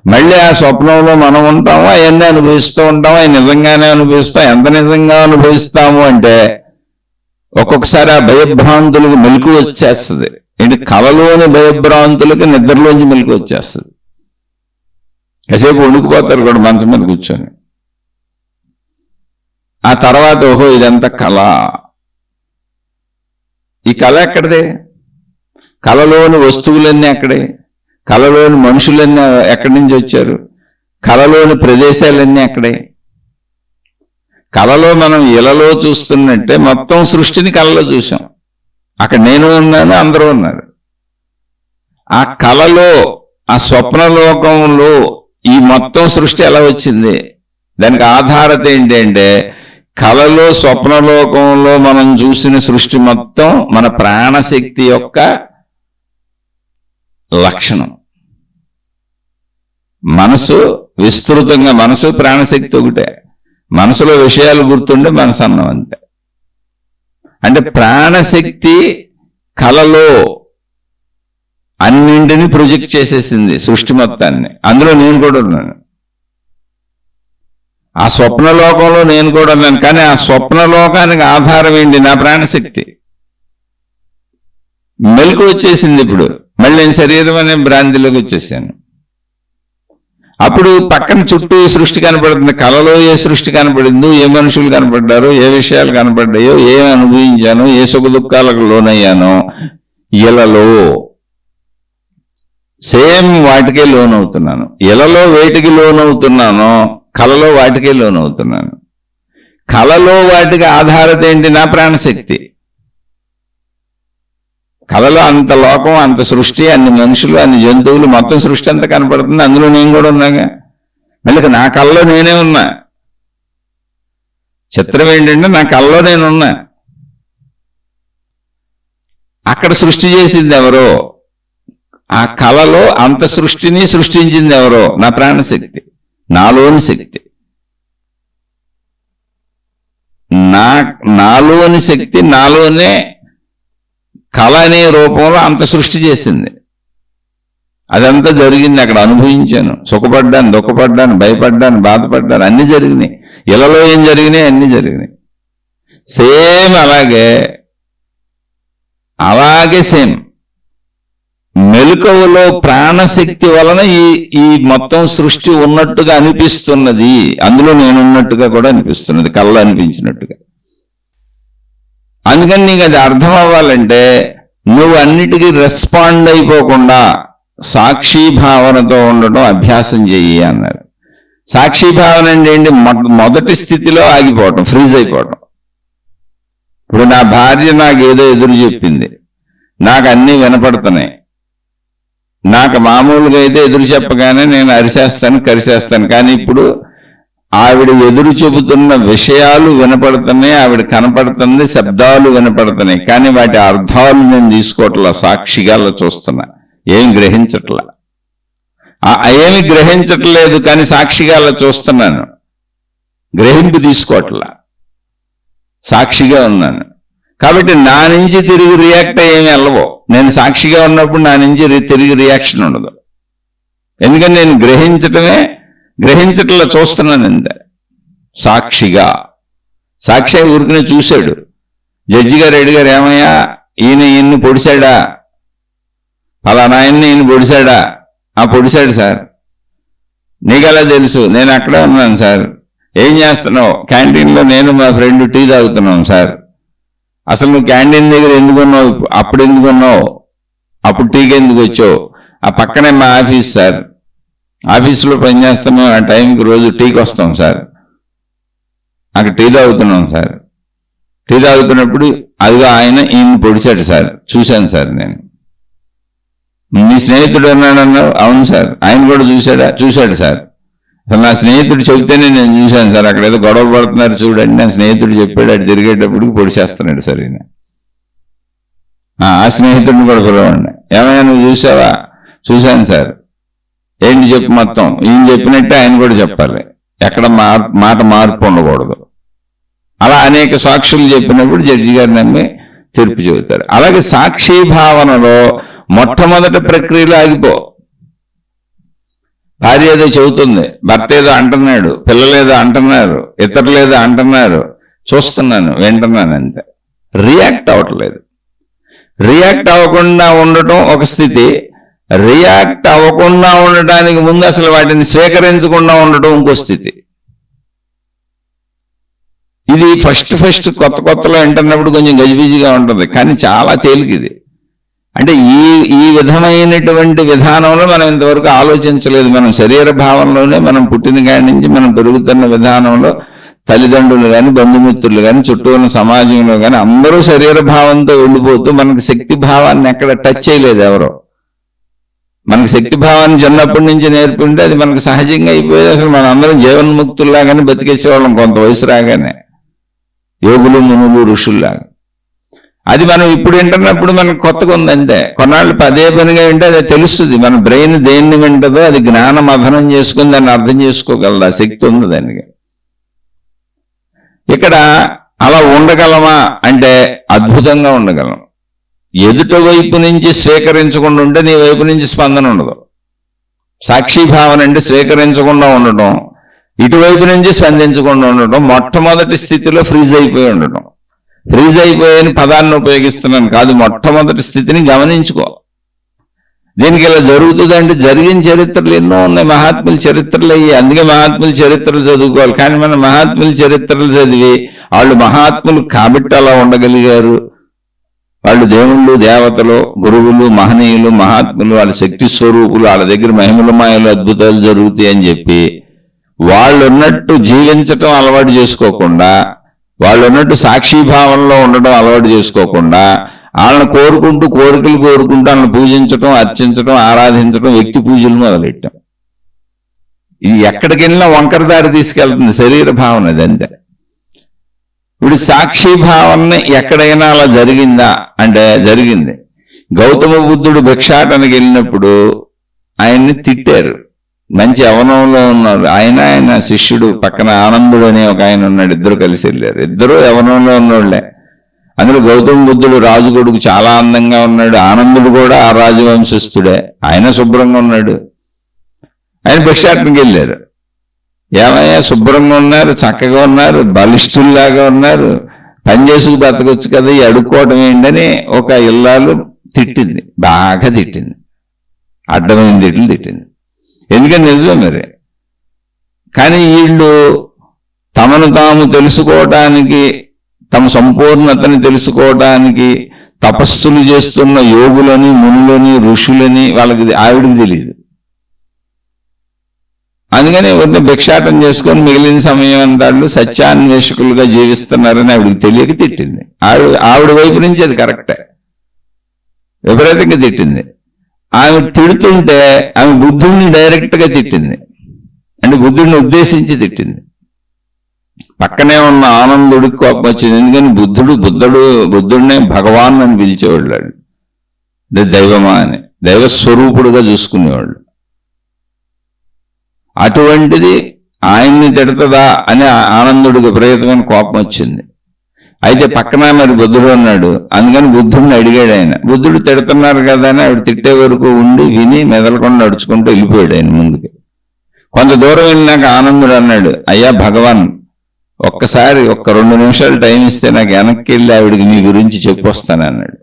మళ్ళీ ఆ స్వప్నంలో మనం ఉంటామో, అవన్నీ అనుభవిస్తూ ఉంటామో, అవి నిజంగానే అనుభవిస్తాం. ఎంత నిజంగా అనుభవిస్తాము అంటే ఒక్కొక్కసారి ఆ భయభ్రాంతులకు మెలకు వచ్చేస్తుంది. ఏంటి? కళలోని భయభ్రాంతులకు నిద్రలోంచి మెలకు వచ్చేస్తుంది. కాసేపు వణుకుపోతారు కూడా మంచం మీద కూర్చొని. ఆ తర్వాత ఓహో ఇదంతా కళ. ఈ కళ ఎక్కడిదే? కళలోని వస్తువులన్నీ అక్కడే, కళలోని మనుషులన్నీ ఎక్కడి నుంచి వచ్చారు, కళలోని ప్రదేశాలన్నీ అక్కడే. కళలో మనం ఇలలో చూస్తున్నట్టే మొత్తం సృష్టిని కళలో చూసాం. అక్కడ నేను ఉన్నాను, అందరూ ఉన్నారు. ఆ కళలో ఆ స్వప్నలోకంలో ఈ మొత్తం సృష్టి ఎలా వచ్చింది? దానికి ఆధారత ఏంటంటే కళలో స్వప్నలోకంలో మనం చూసిన సృష్టి మొత్తం మన ప్రాణశక్తి యొక్క లక్షణం. మనసు విస్తృతంగా, మనసు ప్రాణశక్తి ఒకటే. మనసులో విషయాలు గుర్తుండే మనసు అన్నం అంతే. అంటే ప్రాణశక్తి కళలో అన్నింటినీ ప్రొజెక్ట్ చేసేసింది సృష్టి మొత్తాన్ని. అందులో నేను కూడా ఉన్నాను. ఆ స్వప్నలోకంలో నేను కూడా ఉన్నాను. కానీ ఆ స్వప్నలోకానికి ఆధారం ఏంటి? నా ప్రాణశక్తి. మెలకు వచ్చేసింది. ఇప్పుడు మళ్ళీ నేను శరీరం అనే భ్రాంతిలోకి వచ్చేసాను. అప్పుడు పక్కన చుట్టూ ఏ సృష్టి కనపడుతుంది, కళలో ఏ సృష్టి కనపడిందో, ఏ మనుషులు కనపడ్డారో, ఏ విషయాలు కనపడ్డాయో, ఏమి అనుభవించానో, ఏ సుఖ దుఃఖాలకు లోనయ్యానో, ఇలలో సేమ్ వాటికే లోనవుతున్నాను. ఇలలో వేటికి లోనవుతున్నానో కళలో వాటికే లోనవుతున్నాను. కళలో వాటికి ఆధారత ఏంటి? నా ప్రాణశక్తి. కళలో అంత లోకం, అంత సృష్టి, అన్ని మనుషులు, అన్ని జంతువులు, మొత్తం సృష్టి అంతా కనపడుతుంది. అందులో నేను కూడా ఉన్నాగా. మళ్ళీ నా కళ్ళలో నేనే ఉన్నా. చిత్రం ఏంటంటే నా కళ్ళలో నేనున్నా. అక్కడ సృష్టి చేసింది ఎవరో, ఆ కళలో అంత సృష్టిని సృష్టించింది ఎవరో? నా ప్రాణశక్తి, నాలోని శక్తి. నాలోని శక్తి నాలోనే కళ అనే రూపంలో అంత సృష్టి చేసింది. అదంతా జరిగింది, అక్కడ అనుభవించాను. సుఖపడ్డాను, దుఃఖపడ్డాను, భయపడ్డాను, బాధపడ్డాను, అన్ని జరిగినాయి. ఇళ్ళలో ఏం జరిగినాయి అన్ని జరిగినాయి. సేమ్ అలాగే సేమ్ మెలకువలో ప్రాణశక్తి వలన ఈ మొత్తం సృష్టి ఉన్నట్టుగా అనిపిస్తున్నది. అందులో నేనున్నట్టుగా కూడా అనిపిస్తున్నది, కళ్ళ అనిపించినట్టుగా. అందుకని నీకు అది అర్థం అవ్వాలంటే నువ్వు అన్నిటికీ రెస్పాండ్ అయిపోకుండా సాక్షిభావనతో ఉండటం అభ్యాసం చెయ్యి అన్నారు. సాక్షిభావన అంటే ఏంటి? మొదటి స్థితిలో ఆగిపోవటం, ఫ్రీజ్ అయిపోవటం. ఇప్పుడు నా భార్య నాకు ఏదో ఎదురు చెప్పింది, నాకు అన్నీ వినపడుతున్నాయి. నాకు మామూలుగా అయితే ఎదురు చెప్పగానే నేను అరిచేస్తాను, కరిచేస్తాను. కానీ ఇప్పుడు ఆవిడ ఎదురు చెబుతున్న విషయాలు వినపడుతున్నాయి, ఆవిడ కనపడుతుంది, శబ్దాలు వినపడుతున్నాయి. కానీ వాటి అర్థాలు నేను తీసుకోవట్లా, సాక్షిగా చూస్తున్నా, ఏం గ్రహించట్లా. ఏమి గ్రహించట్లేదు కానీ సాక్షిగా చూస్తున్నాను, గ్రహింపు తీసుకోవట్లా, సాక్షిగా ఉన్నాను. కాబట్టి నా నుంచి తిరిగి రియాక్ట్ ఏమి వెళ్ళవో. నేను సాక్షిగా ఉన్నప్పుడు నా నుంచి తిరిగి రియాక్షన్ ఉండదు. ఎందుకని నేను గ్రహించట్లా చూస్తున్నాను అంతే. సాక్షిగా ఊరికనే చూశాడు. జడ్జి గారు అడిగారు, ఏమయ్యా ఈయన్ని పొడిశాడా, ఫలానా ఈయన్ని పొడిశాడా? పొడిశాడు సార్. నీకు ఎలా తెలుసు? నేను అక్కడే ఉన్నాను సార్. ఏం చేస్తున్నావు? క్యాంటీన్లో నేను మా ఫ్రెండ్ టీ తాగుతున్నాం సార్. అసలు నువ్వు క్యాంటీన్ దగ్గర ఎందుకున్నావు? అప్పుడు ఎందుకున్నావు? అప్పుడు టీకి ఎందుకు వచ్చావు? ఆ పక్కనే మా ఆఫీస్ సార్, ఆఫీసులో పనిచేస్తాము. ఆ టైంకి రోజు టీకి వస్తాం సార్. అక్కడ టీ తాగుతున్నాం సార్. టీ తాగుతున్నప్పుడు అదిగో ఈయన పొడిచాడు సార్, చూశాను సార్ నేను. మీ స్నేహితుడు అన్నాడు. అవును సార్. ఆయన కూడా చూశాడు సార్. అసలు నా స్నేహితుడు చెబితేనే నేను చూశాను సార్. అక్కడ ఏదో గొడవ పడుతున్నారు చూడండి, నా స్నేహితుడు చెప్పాడు, అటు తిరిగేటప్పటికి పొడిచేస్తున్నాడు సార్ ఈయన. ఆ స్నేహితుడిని కూడా పిలవండి. ఏమైనా నువ్వు చూసావా? చూశాను సార్. ఏంటి చెప్పు మొత్తం. ఈయన చెప్పినట్టే ఆయన కూడా చెప్పాలి, ఎక్కడ మాట మార్పు ఉండకూడదు. అలా అనేక సాక్షులు చెప్పినప్పుడు జడ్జి గారు నమ్మి తీర్పు చెబుతారు. అలాగే సాక్షి భావనలో మొట్టమొదటి ప్రక్రియలో ఆగిపో. భార్య ఏదో చెబుతుంది, భర్త ఏదో అంటున్నాడు, పిల్లలేదో అంటున్నారు, ఇతరులేదో అంటున్నారు, చూస్తున్నాను, వింటున్నాను అంతే. రియాక్ట్ అవ్వట్లేదు. రియాక్ట్ అవ్వకుండా ఉండటం ఒక స్థితి. రియాక్ట్ అవ్వకుండా ఉండటానికి ముందు అసలు వాటిని స్వీకరించకుండా ఉండటం ఇంకో స్థితి. ఇది ఫస్ట్ కొత్తలో వింటున్నప్పుడు కొంచెం గజిబిజిగా ఉంటుంది, కానీ చాలా తేలిక ఇది. అంటే ఈ విధమైనటువంటి విధానంలో మనం ఇంతవరకు ఆలోచించలేదు. మనం శరీర భావంలోనే మనం పుట్టిన కాడి నుంచి మనం పెరుగుతున్న విధానంలో తల్లిదండ్రులు కానీ, బంధుమిత్రులు కానీ, చుట్టూ ఉన్న సమాజంలో కానీ అందరూ శరీర భావంతో వెళ్ళిపోతూ మనకి శక్తి భావాన్ని ఎక్కడ టచ్ చేయలేదు ఎవరో. మనకి శక్తి భావాన్ని చిన్నప్పటి నుంచి నేర్పుంటే అది మనకు సహజంగా అయిపోయేది. అసలు మనం అందరం జీవన్ముక్తుల్లాగానే బతికేసేవాళ్ళం కొంత వయసు రాగానే, యోగులు, మునులు, ఋషుల్లాగా. అది మనం ఇప్పుడు వింటున్నప్పుడు మనకు కొత్తగా ఉందంటే, కొన్నాళ్ళు అదే పనిగా వింటే అది తెలుస్తుంది. మన బ్రెయిన్ దేన్ని వింటదో అది జ్ఞానం అధనం చేసుకుని దాన్ని అర్థం చేసుకోగలదు. ఆ శక్తి ఉంది దానికి. ఇక్కడ అలా ఉండగలమా అంటే అద్భుతంగా ఉండగలం. ఎదుట వైపు నుంచి స్వీకరించకుండా ఉంటే నీ వైపు నుంచి స్పందన ఉండదు. సాక్షి భావన అంటే స్వీకరించకుండా ఉండటం, ఇటువైపు నుంచి స్పందించకుండా ఉండటం. మొట్టమొదటి స్థితిలో ఫ్రీజ్ అయిపోయి ఉండటం. ఫ్రీజ్ అయిపోయని పదాన్ని ఉపయోగిస్తున్నాను కాదు, మొట్టమొదటి స్థితిని గమనించుకో. దీనికి ఇలా జరుగుతుందంటే జరిగిన చరిత్రలు ఎన్నో ఉన్నాయి, మహాత్ముల చరిత్రలు అయ్యి. అందుకే మహాత్ముల చరిత్రలు చదువుకోవాలి. కానీ మన మహాత్ముల చరిత్రలు చదివి వాళ్ళు మహాత్ములు కాబట్టి అలా ఉండగలిగారు, వాళ్ళు దేవుళ్ళు, దేవతలు, గురువులు, మహనీయులు, మహాత్ములు, వాళ్ళ శక్తి స్వరూపులు, వాళ్ళ దగ్గర మహిమల మాయలు, అద్భుతాలు జరుగుతాయి అని చెప్పి వాళ్ళు ఉన్నట్టు జీవించటం అలవాటు చేసుకోకుండా, వాళ్ళు ఉన్నట్టు సాక్షిభావంలో ఉండడం అలవాటు చేసుకోకుండా, వాళ్ళని కోరుకుంటూ కోరికలు కోరుకుంటూ వాళ్ళని పూజించడం, అర్చించడం, ఆరాధించడం, వ్యక్తి పూజలు మొదలెట్టాం. ఇది ఎక్కడికి వెళ్ళినా వంకరదారి తీసుకెళ్తుంది శరీర భావన. అది అంతే. ఇప్పుడు సాక్షి భావన ఎక్కడైనా అలా జరిగిందా అంటే జరిగింది. గౌతమ బుద్ధుడు భిక్షాటనకి వెళ్ళినప్పుడు ఆయన్ని తిట్టారు. మంచి యవనంలో ఉన్నారు ఆయన శిష్యుడు పక్కన ఆనందుడు అనే ఒక ఆయన ఉన్నాడు. ఇద్దరు కలిసి వెళ్ళారు. ఇద్దరు యవనంలో ఉన్నోళ్లే. అందులో గౌతమ బుద్ధుడు రాజు కొడుకు చాలా అందంగా ఉన్నాడు. ఆనందుడు కూడా ఆ రాజవంశస్థుడే. ఆయన శుభ్రంగా ఉన్నాడు. ఆయన భిక్షాటనకి వెళ్ళారు. ఏమయ్యా శుభ్రంగా ఉన్నారు, చక్కగా ఉన్నారు, బలిష్ఠుల్లాగా ఉన్నారు, పని చేసుకు బతకొచ్చు కదా, ఈ అడుక్కోవటం ఏంటని ఒక ఇల్లాలు తిట్టింది, బాగా తిట్టింది, అడ్డమైన తిట్లు తిట్టింది. ఎందుకని నిజమే మరి. కానీ వీళ్ళు తమను తాము తెలుసుకోవటానికి, తమ సంపూర్ణతని తెలుసుకోవటానికి తపస్సులు చేస్తున్న యోగులని, మునులని, ఋషులని ఆవిడికి తెలియదు. అందుకని ఎవరిని భిక్షాటం చేసుకొని మిగిలిన సమయం అంతాళ్ళు సత్యాన్వేషకులుగా జీవిస్తున్నారని ఆవిడికి తెలియక తిట్టింది. ఆవిడ వైపు నుంచి అది కరెక్టే, విపరీతంగా తిట్టింది. ఆమె తిడుతుంటే ఆమె బుద్ధుడిని డైరెక్ట్గా తిట్టింది, అంటే బుద్ధుడిని ఉద్దేశించి తిట్టింది. పక్కనే ఉన్న ఆనందుడికి కోపం వచ్చింది. ఎందుకని బుద్ధుడినే భగవాన్ అని పిలిచేవాళ్ళు. దైవమా అని, దైవస్వరూపుడుగా చూసుకునేవాళ్ళు. అటువంటిది ఆయన్ని తిడతదా అని ఆనందుడికి విపరీతమైన కోపం వచ్చింది. అయితే పక్కన మరి బుద్ధుడు ఉన్నాడు. అందుకని బుద్ధుడిని అడిగాడు ఆయన. బుద్ధుడు తిడుతున్నారు కదా అని ఆవిడ తిట్టే వరకు ఉండి విని మెదలకుండా నడుచుకుంటూ వెళ్ళిపోయాడు ఆయన ముందుకి. కొంత దూరం వెళ్ళినాక ఆనందుడు అన్నాడు, అయ్యా భగవాన్, ఒక్కసారి 2 నిమిషాలు టైం ఇస్తే నాకు వెనక్కి వెళ్ళి ఆవిడికి నీ గురించి చెప్పొస్తాను అన్నాడు.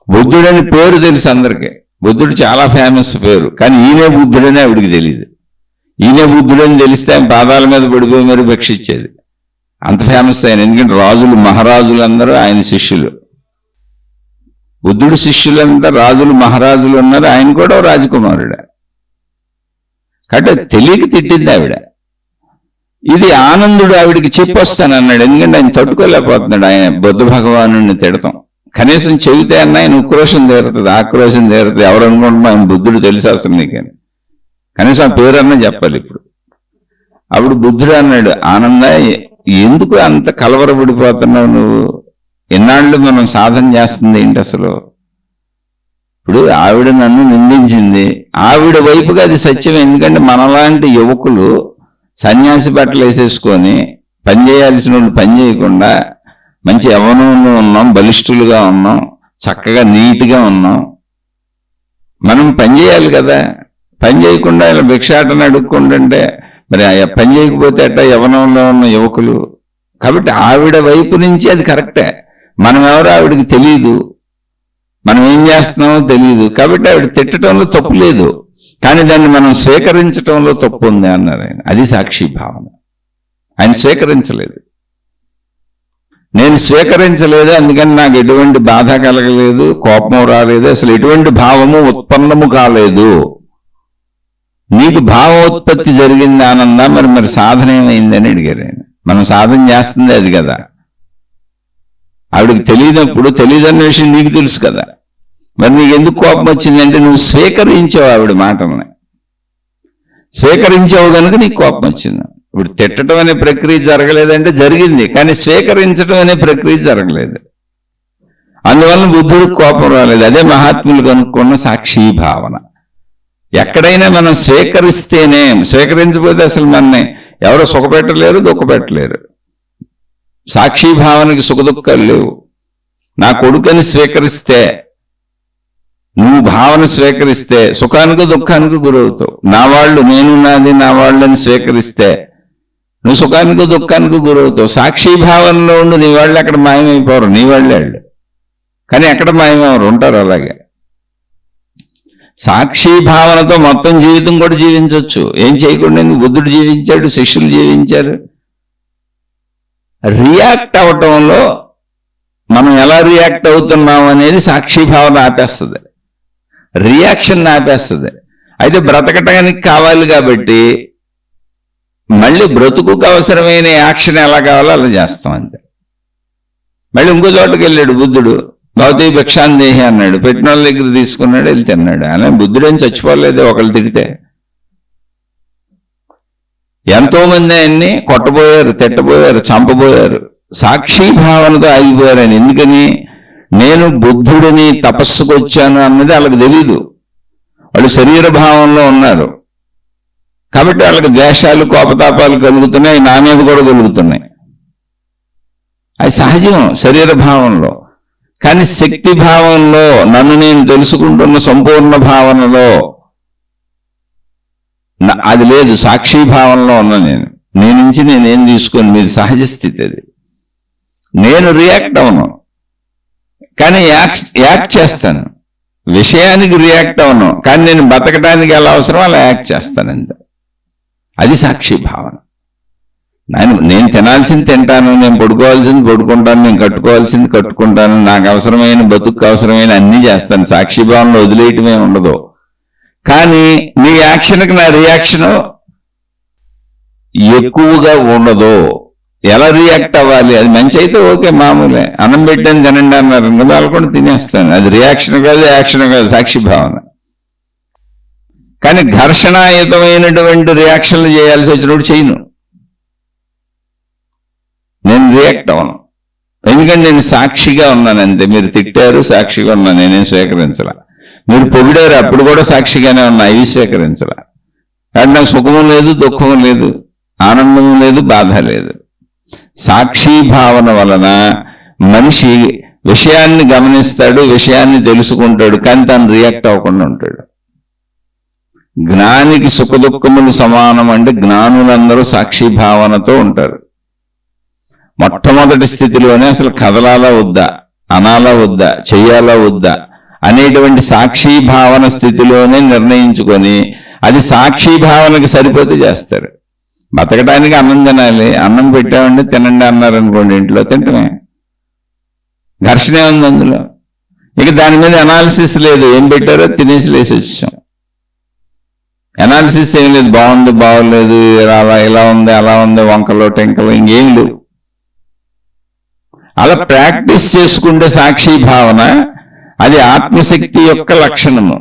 బుద్ధుడని పేరు తెలుసు అందరికీ, బుద్ధుడు చాలా ఫేమస్ పేరు. కానీ ఈయనే బుద్ధుడని ఆవిడికి తెలియదు. ఈయనే బుద్ధుడని తెలిస్తే ఆయన పాదాల మీద పడిపోయి మరి భిక్ష ఇచ్చేది. అంత ఫేమస్ ఆయన. ఎందుకంటే రాజులు, మహారాజులు అందరూ ఆయన శిష్యులు. బుద్ధుడు శిష్యులంతా రాజులు, మహారాజులు ఉన్నారు. ఆయన కూడా రాజకుమారుడు. కాబట్టి తెలియక తిట్టింది ఆవిడ. ఇది ఆనందుడు ఆవిడికి చెప్పొస్తానన్నాడు. ఎందుకంటే ఆయన తట్టుకోలేకపోతున్నాడు ఆయన బుద్ధ భగవాను తిడతాం. కనీసం చెబితే అన్న ఆయన ఉక్రోషం తీరుతుంది, ఆక్రోషం తీరుతుంది. ఎవరు అనుకుంటున్నా ఆయన బుద్ధుడు తెలుసు అసలు నీకని. కనీసం ఆ పేరన్నా చెప్పాలి. ఇప్పుడు అప్పుడు బుద్ధుడు అన్నాడు, ఆనంద, ఎందుకు అంత కలవరపడిపోతున్నావు నువ్వు? ఎన్నాళ్ళు మనం సాధన చేస్తుంది ఏంటి అసలు? ఇప్పుడు ఆవిడ నన్ను నిందించింది, ఆవిడ వైపుగా అది సత్యం. ఎందుకంటే మనలాంటి యువకులు సన్యాసి బట్టలు వేసేసుకొని పని చేయాల్సిన వాళ్ళు పని చేయకుండా మంచి యవ్వనంలో ఉన్నాం, బలిష్ఠులుగా ఉన్నాం, చక్కగా నీట్గా ఉన్నాం. మనం పని చేయాలి కదా. పని చేయకుండా ఇలా భిక్షాటన అడుక్కుంటుంటే మరి పని చేయకపోతే అట్ట యవ్వనంలో ఉన్న యువకులు. కాబట్టి ఆవిడ వైపు నుంచి అది కరెక్టే. మనం ఎవరో ఆవిడకి తెలియదు, మనం ఏం చేస్తున్నామో తెలియదు. కాబట్టి ఆవిడ తిట్టడంలో తప్పు లేదు, కానీ దాన్ని మనం స్వీకరించడంలో తప్పు ఉంది అన్నారు ఆయన. అది సాక్షి భావన. ఆయన స్వీకరించలేదు. నేను స్వీకరించలేదు, అందుకని నాకు ఎటువంటి బాధ కలగలేదు, కోపం రాలేదు, అసలు ఎటువంటి భావము ఉత్పన్నము కాలేదు. నీకు భావోత్పత్తి జరిగింది ఆనంద, మరి సాధన ఏమైందని అడిగారు ఆయన. మనం సాధన చేస్తుంది అది కదా. ఆవిడకి తెలియనప్పుడు తెలియదన్న విషయం నీకు తెలుసు కదా. మరి నీకు ఎందుకు కోపం వచ్చిందంటే నువ్వు స్వీకరించావు ఆవిడ మాటల్ని. స్వీకరించావు కనుక నీకు కోపం వచ్చింది. ఇప్పుడు తిట్టడం అనే ప్రక్రియ జరగలేదంటే జరిగింది, కానీ స్వీకరించడం అనే ప్రక్రియ జరగలేదు. అందువల్ల బుద్ధుడికి కోపం రాలేదు. అదే మహాత్ములు కనుక్కున్న సాక్షి భావన. ఎక్కడైనా మనం స్వీకరిస్తేనే, స్వీకరించకపోతే అసలు మనని ఎవరు సుఖపెట్టలేరు, దుఃఖపెట్టలేరు. సాక్షి భావనకి సుఖదుఖాలు లేవు. నా కొడుకుని స్వీకరిస్తే, నువ్వు భావన స్వీకరిస్తే సుఖానికి దుఃఖానికి గురవుతావు. నా వాళ్ళు, నేను నాది నా వాళ్ళని స్వీకరిస్తే నువ్వు సుఖానికి దుఃఖానికి గురవుతావు. సాక్షి భావనలో ఉండి నీ వాళ్ళు అక్కడ మాయమైపోరు, నీ వాళ్ళే. కానీ ఎక్కడ మాయమవరు, ఉంటారు అలాగే. సాక్షి భావనతో మొత్తం జీవితం కూడా జీవించవచ్చు. ఏం చేయకుండా బుద్ధుడు జీవించాడు, శిష్యులు జీవించారు. రియాక్ట్ అవటంలో మనం ఎలా రియాక్ట్ అవుతున్నాం అనేది సాక్షి భావన ఆపేస్తుంది, రియాక్షన్ ఆపేస్తుంది. అయితే బ్రతకటానికి కావాలి కాబట్టి మళ్ళీ బ్రతుకుకు అవసరమైన యాక్షన్ ఎలా కావాలో అలా చేస్తాం అంతే. మళ్ళీ ఇంకో చోటుకు వెళ్ళాడు బుద్ధుడు. భౌతిక భిక్షాందేహి అన్నాడు. పెట్టిన వాళ్ళ దగ్గర తీసుకున్నాడు, వెళ్ళి తిన్నాడు. అలా బుద్ధుడు ఏం చచ్చిపోలేదు ఒకళ్ళు తిడితే. ఎంతో మంది ఆయన్ని కొట్టబోయారు, తిట్టబోయారు, చంపబోయారు. సాక్షి భావనతో ఆగిపోయారు ఆయన. ఎందుకని? నేను బుద్ధుడిని, తపస్సుకు వచ్చాను అన్నది వాళ్ళకి తెలీదు. వాళ్ళు శరీర భావంలో ఉన్నారు కాబట్టి వాళ్ళకి ద్వేషాలు, కోపతాపాలు కలుగుతున్నాయి, నా మీద కూడా కలుగుతున్నాయి. అది సహజం శరీర భావంలో. కానీ శక్తి భావంలో, నన్ను నేను తెలుసుకుంటున్న సంపూర్ణ భావనలో అది లేదు. సాక్షి భావంలో ఉన్నా నేను నుంచి నేనేం తీసుకొని, మీది సహజ స్థితి. అది నేను రియాక్ట్ అవను, కానీ యాక్ట్ చేస్తాను. విషయానికి రియాక్ట్ అవను, కానీ నేను బతకడానికి ఎలా అవసరం అలా యాక్ట్ చేస్తానంతే. అది సాక్షి భావన. నేను తినాల్సింది తింటాను, నేను పడుకోవాల్సింది పడుకుంటాను, నేను కట్టుకోవాల్సింది కట్టుకుంటాను, నాకు అవసరమైన బతుకు అవసరమైన అన్నీ చేస్తాను. సాక్షి భావనలో వదిలేయటమే ఉండదు. కానీ నీ యాక్షన్కి నా రియాక్షన్ ఎక్కువగా ఉండదు. ఎలా రియాక్ట్ అవ్వాలి? అది మంచి అయితే ఓకే, మామూలే. అన్నం పెట్టాను తినండి అన్నారు, వాళ్ళు కూడా తినేస్తాను. అది రియాక్షన్ కాదు, యాక్షన్ కాదు, సాక్షి భావన. కానీ ఘర్షణాయుతమైనటువంటి రియాక్షన్లు చేయాల్సి వచ్చినప్పుడు చేయను, నేను రియాక్ట్ అవను. ఎందుకంటే నేను సాక్షిగా ఉన్నాను అంతే. మీరు తిట్టారు, సాక్షిగా ఉన్నాను, నేనేం స్వీకరించలా. మీరు పొగిడారు, అప్పుడు కూడా సాక్షిగానే ఉన్నా, ఇవి స్వీకరించలా. కాబట్టి నాకు సుఖము లేదు, దుఃఖము లేదు, ఆనందము లేదు, బాధ లేదు. సాక్షి భావన వలన మనిషి విషయాన్ని గమనిస్తాడు, విషయాన్ని తెలుసుకుంటాడు, కానీ తను రియాక్ట్ అవ్వకుండా ఉంటాడు. జ్ఞానికి సుఖ దుఃఖములు సమానం అంటే జ్ఞానులందరూ సాక్షి భావనతో ఉంటారు. మొట్టమొదటి స్థితిలోనే అసలు కదలాలా వద్దా, అనాలా వద్దా, చెయ్యాలా వద్దా అనేటువంటి సాక్షి భావన స్థితిలోనే నిర్ణయించుకొని అది సాక్షి భావనకి సరిపోతే చేస్తారు. బతకడానికి అన్నం తినాలి, అన్నం పెట్టామంటే తినండి అన్నారనుకోండి, ఇంట్లో తింటమే, ఘర్షణ ఉంది అందులో. ఇక దాని మీద అనాలిసిస్ లేదు, ఏం పెట్టారో తినేసి లేసి వచ్చాం. అనాలిసిస్ ఏం లేదు, బాగుంది బాగోలేదు, ఇలా ఉంది అలా ఉంది, వంకలు టెంకలు ఇంకేం లేవు. అలా ప్రాక్టీస్ చేసుకుంటే సాక్షి భావన అది ఆత్మశక్తి యొక్క లక్షణము.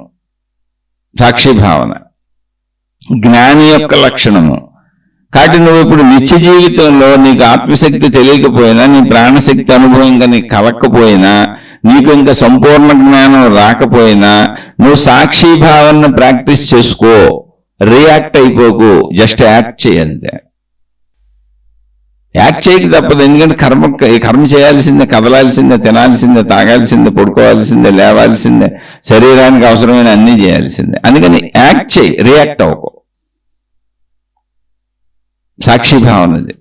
సాక్షి భావన జ్ఞాని యొక్క లక్షణము. కాబట్టి నువ్వు ఇప్పుడు నిత్య జీవితంలో నీకు ఆత్మశక్తి తెలియకపోయినా, నీ ప్రాణశక్తి అనుభవం ఇంకా నీకు కలక్కపోయినా, నీకు ఇంకా సంపూర్ణ జ్ఞానం రాకపోయినా, నువ్వు సాక్షి భావనను ప్రాక్టీస్ చేసుకో. రియాక్ట్ అయిపోకు, జస్ట్ యాక్ట్ చేయంతే. యాక్ట్ చేయక తప్పదు. ఎందుకంటే కర్మ చేయాల్సిందే, కదలాల్సిందే, తినాల్సిందే, తాగాల్సిందే, పడుకోవాల్సిందే, లేవాల్సిందే, శరీరానికి అవసరమైన అన్నీ చేయాల్సిందే. అందుకని యాక్ట్ చేయి, రియాక్ట్ అవ్వకు. సాక్షి భావనది.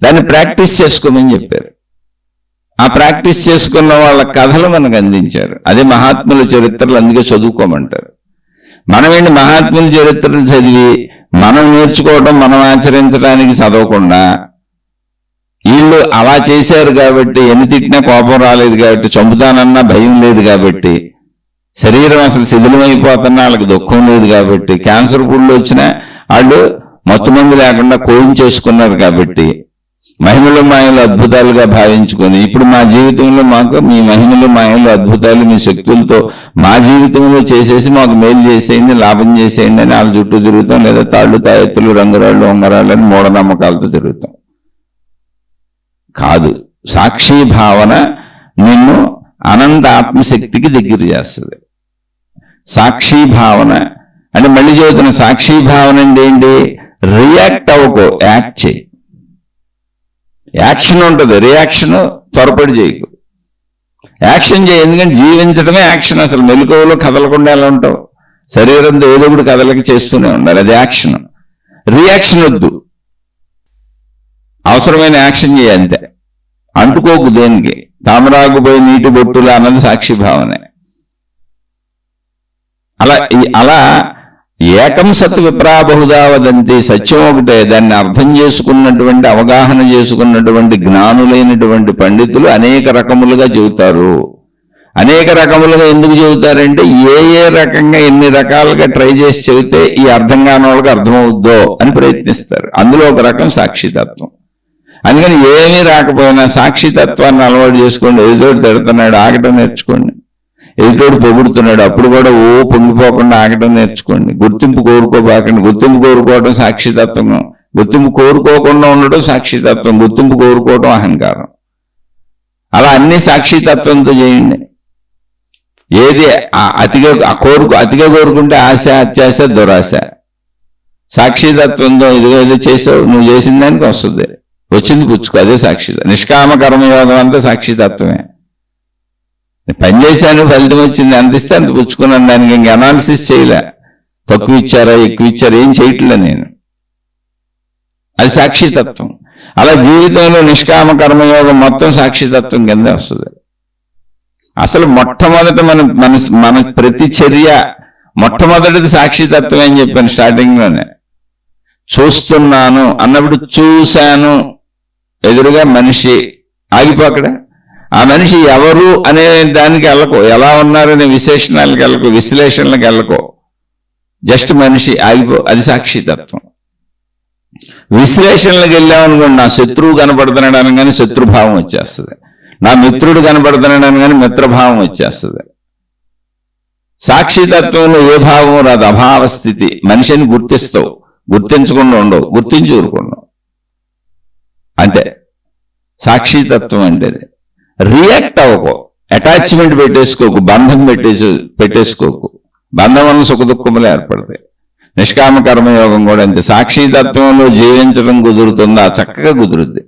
దాన్ని ప్రాక్టీస్ చేసుకోమని చెప్పారు. ఆ ప్రాక్టీస్ చేసుకున్న వాళ్ళ కథలు మనకు అందించారు. అదే మహాత్ముల చరిత్రలు, అందుకే చదువుకోమంటారు. మనమేంటి మహాత్ముల చరిత్రలు చదివి మనం నేర్చుకోవడం, మనం ఆచరించడానికి చదవకుండా, వీళ్ళు అలా చేశారు కాబట్టి, ఎన్ని తిట్టినా కోపం రాలేదు కాబట్టి, చంపుతానన్నా భయం లేదు కాబట్టి, శరీరం అసలు శిథిలమైపోతున్నా వాళ్ళకి దుఃఖం లేదు కాబట్టి, క్యాన్సర్ పుళ్ళు వచ్చినా వాళ్ళు మొత్తమంది లేకుండా కోయించేసుకున్నారు కాబట్టి, మహిమలు మాయలు అద్భుతాలుగా భావించుకొని, ఇప్పుడు మా జీవితంలో మాకు మీ మహిమలు మాయలు అద్భుతాలు మీ శక్తులతో మా జీవితంలో చేసేసి మాకు మేలు చేసేయండి, లాభం చేసేయండి అని వాళ్ళ చుట్టూ తిరుగుతాం. లేదా తాళ్ళు తాయెత్తులు రంగురాళ్ళు ఉంగరాళ్ళు అని మూఢనమ్మకాలతో తిరుగుతాం. కాదు, సాక్షి భావన నిన్ను అనంత ఆత్మశక్తికి దగ్గర చేస్తుంది. సాక్షి భావన అంటే మళ్ళీ చెబుతున్న సాక్షి భావన అంటే ఏంటి? రియాక్ట్ అవ్వకో, యాక్ట్ చేయి. యాక్షన్ ఉంటుంది, రియాక్షన్ త్వరపడి చేయకు. యాక్షన్ చేయి. ఎందుకంటే జీవించడమే యాక్షన్. అసలు మెలకువలో కదలకుండా ఎలా ఉంటావు? శరీరంతో ఏదో ఒకటి కదలకి చేస్తూనే ఉండాలి, అది యాక్షన్. రియాక్షన్ వద్దు, అవసరమైన యాక్షన్ చేయి అంతే. అంటుకోకు దేనికి. తామరాకుపోయి నీటి బొట్టులు అన్నది సాక్షి భావనే. అలా ఏకం సత్ విప్రా బహుదా వదంతి, సత్యం ఒకటే. దాన్ని అర్థం చేసుకున్నటువంటి, అవగాహన చేసుకున్నటువంటి జ్ఞానులైనటువంటి పండితులు అనేక రకములుగా చెబుతారు. అనేక రకములుగా ఎందుకు చెబుతారంటే, ఏ రకంగా ఎన్ని రకాలుగా ట్రై చేసి చెబితే ఈ అర్థం కాని వాళ్ళకి అర్థమవుద్దో అని ప్రయత్నిస్తారు. అందులో ఒక రకం సాక్షితత్వం. అందుకని ఏమీ రాకపోయినా సాక్షితత్వాన్ని అలవాటు చేసుకోండి. ఎదుటోడు తిడుతున్నాడు, ఆగటం నేర్చుకోండి. ఎదుటోడు పొగుడుతున్నాడు, అప్పుడు కూడా పొంగిపోకుండా ఆగటం నేర్చుకోండి. గుర్తింపు కోరుకోబాకండి. గుర్తింపు కోరుకోవడం సాక్షితత్వం గుర్తింపు కోరుకోకుండా ఉండడం సాక్షితత్వం, గుర్తింపు కోరుకోవడం అహంకారం. అలా అన్ని సాక్షితత్వంతో చేయండి. ఏది అతిగా కోరుకుంటే ఆశ, అత్యాశ, దురాశ. సాక్షితత్వంతో ఇదిగో చేసావు, నువ్వు చేసిన దానికి వస్తుంది, వచ్చింది పుచ్చుకో, అదే సాక్షి. నిష్కామ కర్మయోగం అంతా సాక్షితత్వమే. పని చేశాను, ఫలితం వచ్చింది, అంత ఇస్తే అంత పుచ్చుకున్నాను, దానికి ఇంక అనాలిసిస్ చేయలే, తక్కువ ఇచ్చారా ఎక్కువ ఇచ్చారా ఏం చేయట్లే నేను. అది సాక్షితత్వం. అలా జీవితంలో నిష్కామ కర్మయోగం మొత్తం సాక్షితత్వం కింద వస్తుంది. అసలు మొట్టమొదట మన ప్రతి చర్య మొట్టమొదటిది సాక్షితత్వం అని చెప్పాను స్టార్టింగ్లోనే. చూస్తున్నాను అన్నప్పుడు చూశాను, ఎదురుగా మనిషి, ఆగిపోకడా. ఆ మనిషి ఎవరు అనే దానికి వెళ్ళకో, ఎలా ఉన్నారనే విశేషణాలకు వెళ్ళకో, విశ్లేషణలకు వెళ్ళకో, జస్ట్ మనిషి, ఆగిపో, అది సాక్షితత్వం. విశ్లేషణలకు వెళ్ళామనుకోండి, నా శత్రువు కనపడుతున్నాడు అనగానే శత్రుభావం వచ్చేస్తుంది, నా మిత్రుడు కనపడుతున్నాడు అనగానే మిత్రభావం వచ్చేస్తుంది. సాక్షితత్వంలో ఏ భావం రాదు, అభావ స్థితి. మనిషిని గుర్తిస్తావు, గుర్తించకుండా ఉండవు, గుర్తించి ఊరుకున్నావు, అంతే సాక్షితత్వం అంటే. రియాక్ట్ అవ్వకో, అటాచ్మెంట్ పెట్టేసుకోకు, బంధం పెట్టేసుకోకు. బంధం వల్ల సుఖ దుఃఖములు ఏర్పడతాయి. నిష్కామ కర్మయోగం కూడా అంతే. సాక్షితత్వంలో జీవించడం కుదురుతుందా? చక్కగా కుదురుద్ది.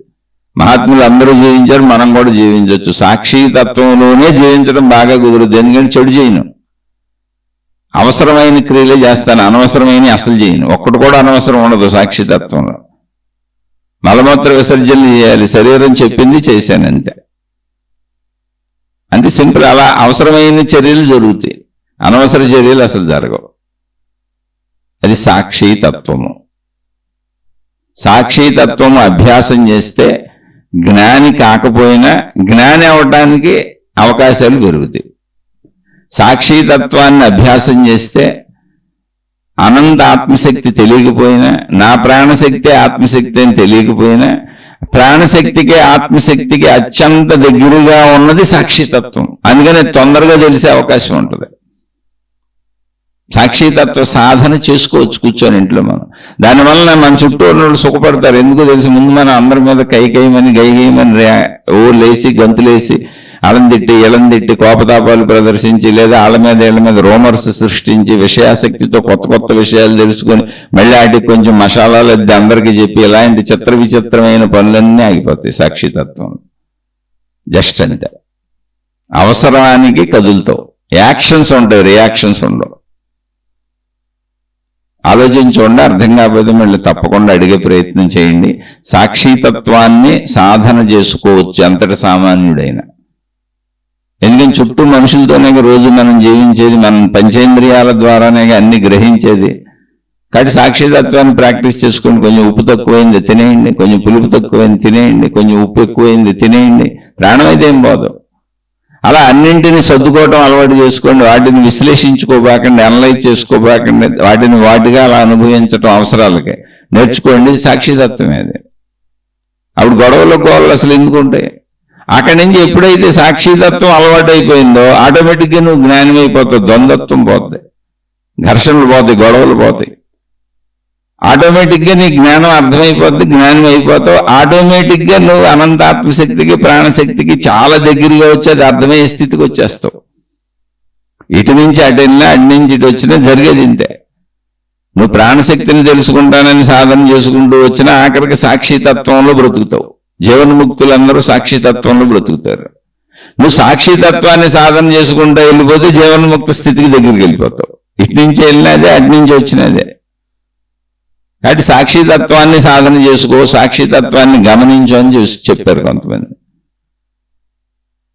మహాత్ములు అందరూ జీవించారు, మనం కూడా జీవించవచ్చు. సాక్షితత్వంలోనే జీవించడం బాగా కుదురుద్ది. ఎందుకంటే చెడు చేయను, అవసరమైన క్రియలే చేస్తాను, అనవసరమైన అసలు చేయను. ఒక్కటి కూడా అనవసరం ఉండదు సాక్షితత్వంలో. మలమూత్ర విసర్జనలు చేయాలి, శరీరం చెప్పింది చేశాను, అంతే. అంతే సింపుల్. అలా అవసరమైన చర్యలు జరుగుతాయి, అనవసర చర్యలు అసలు జరగవు. అది సాక్షితత్వము. సాక్షితత్వము అభ్యాసం చేస్తే జ్ఞాని కాకపోయినా జ్ఞాని అవటానికి అవకాశాలు పెరుగుతాయి. సాక్షితత్వాన్ని అభ్యాసం చేస్తే అనంత ఆత్మశక్తి తెలియకపోయినా, నా ప్రాణశక్తి ఆత్మశక్తి అని తెలియకపోయినా, ప్రాణశక్తికి ఆత్మశక్తికి అత్యంత దగ్గరగా ఉన్నది సాక్షితత్వం. అందుకని తొందరగా తెలిసే అవకాశం ఉంటుంది. సాక్షితత్వ సాధన చేసుకోవచ్చు కూర్చొని ఇంట్లో మనం. దానివల్ల మన చుట్టూ ఉన్న వాళ్ళు సుఖపడతారు. ఎందుకో తెలిసి, ముందు మనం అందరి మీద కైకేయమని గైగేయమని లేచి గంతులేసి అలందిట్టి ఇలందిట్టి కోపతాపాలు ప్రదర్శించి, లేదా వాళ్ళ మీద రోమర్స్ సృష్టించి విషయాసక్తితో కొత్త కొత్త విషయాలు తెలుసుకొని మళ్ళీ వాటికి కొంచెం మసాలాలు అద్ది అందరికీ చెప్పి ఇలాంటి చిత్ర విచిత్రమైన పనులన్నీ ఆగిపోతాయి సాక్షితత్వం. జస్ట్ అంతే. అవసరానికి కదులుతావు, యాక్షన్స్ ఉంటాయి, రియాక్షన్స్ ఉండవు. ఆలోచించండి, అర్థం కాకపోతే మళ్ళీ తప్పకుండా అడిగే ప్రయత్నం చేయండి. సాక్షితత్వాన్ని సాధన చేసుకోవచ్చు అంతటి సామాన్యుడైన. ఎందుకంటే చుట్టూ మనుషులతోనే రోజు మనం జీవించేది, మనం పంచేంద్రియాల ద్వారానే అన్ని గ్రహించేది. కాబట్టి సాక్షితత్వాన్ని ప్రాక్టీస్ చేసుకొని, కొంచెం ఉప్పు తక్కువైంది తినేయండి, కొంచెం పులుపు తక్కువైంది తినేయండి, కొంచెం ఉప్పు ఎక్కువైంది తినేయండి, ప్రాణం అయితే ఏం పోదు. అలా అన్నింటినీ సర్దుకోవటం అలవాటు చేసుకోండి. వాటిని విశ్లేషించుకోబాకండి, అనలైజ్ చేసుకోబాకండి, వాటిని వాటిగా అలా అనుభవించటం అవసరాలకే నేర్చుకోండి. సాక్షితత్వమే అది. అప్పుడు గొడవలు అసలు ఎందుకు ఉంటాయి? అక్కడి నుంచి ఎప్పుడైతే సాక్షితత్వం అలవాటు అయిపోయిందో ఆటోమేటిక్గా నువ్వు జ్ఞానం అయిపోతావు. ద్వంద్వత్వం పోతాయి, ఘర్షణలు పోతాయి, గొడవలు పోతాయి. ఆటోమేటిక్గా నీ జ్ఞానం అర్థమైపోద్ది, జ్ఞానం అయిపోతావు. ఆటోమేటిక్గా నువ్వు అనంతాత్మశక్తికి ప్రాణశక్తికి చాలా దగ్గరగా వచ్చేది అర్థమయ్యే స్థితికి వచ్చేస్తావు. ఇటు నుంచి అటు వెళ్ళినా, అటు నుంచి ఇటు వచ్చినా జరిగేది ఇంతే. నువ్వు ప్రాణశక్తిని తెలుసుకుంటానని సాధన చేసుకుంటూ వచ్చినా ఆఖరికి సాక్షితత్వంలో బ్రతుకుతావు. జీవన్ముక్తులందరూ సాక్షితత్వంలో బ్రతుకుతారు. నువ్వు సాక్షితత్వాన్ని సాధన చేసుకుంటూ వెళ్ళిపోతే జీవన్ముక్త స్థితికి దగ్గరికి వెళ్ళిపోతావు. ఇటు నుంచి వెళ్ళినదే, అటు నుంచి వచ్చినదే. కాబట్టి సాక్షితత్వాన్ని సాధన చేసుకో, సాక్షితత్వాన్ని గమనించు అని చెప్పారు కొంతమంది.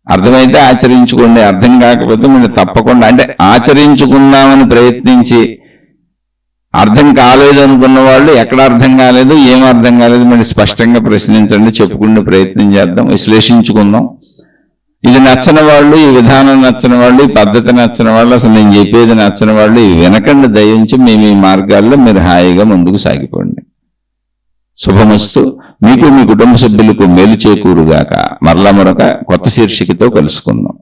అర్థమైతే ఆచరించుకోండి, అర్థం కాకపోతే మళ్ళీ తప్పకుండా, అంటే ఆచరించుకుందామని ప్రయత్నించి అర్థం కాలేదు అనుకున్న వాళ్ళు, ఎక్కడ అర్థం కాలేదు, ఏం అర్థం కాలేదు మళ్ళీ స్పష్టంగా ప్రశ్నించండి, చెప్పుకునే ప్రయత్నం చేద్దాం, విశ్లేషించుకుందాం. ఇది నచ్చని వాళ్ళు, ఈ విధానం నచ్చని వాళ్ళు, ఈ పద్ధతి నచ్చని వాళ్ళు, అసలు నేను చెప్పేది నచ్చని వాళ్ళు, ఇవి వినకండి దయించి. మీ మార్గాల్లో మీరు హాయిగా ముందుకు సాగిపోండి. శుభమస్తు. మీకు మీ కుటుంబ సభ్యులకు మేలు చేకూరుగాక. మరలా మరొక కొత్త శీర్షికతో కలుసుకుందాం.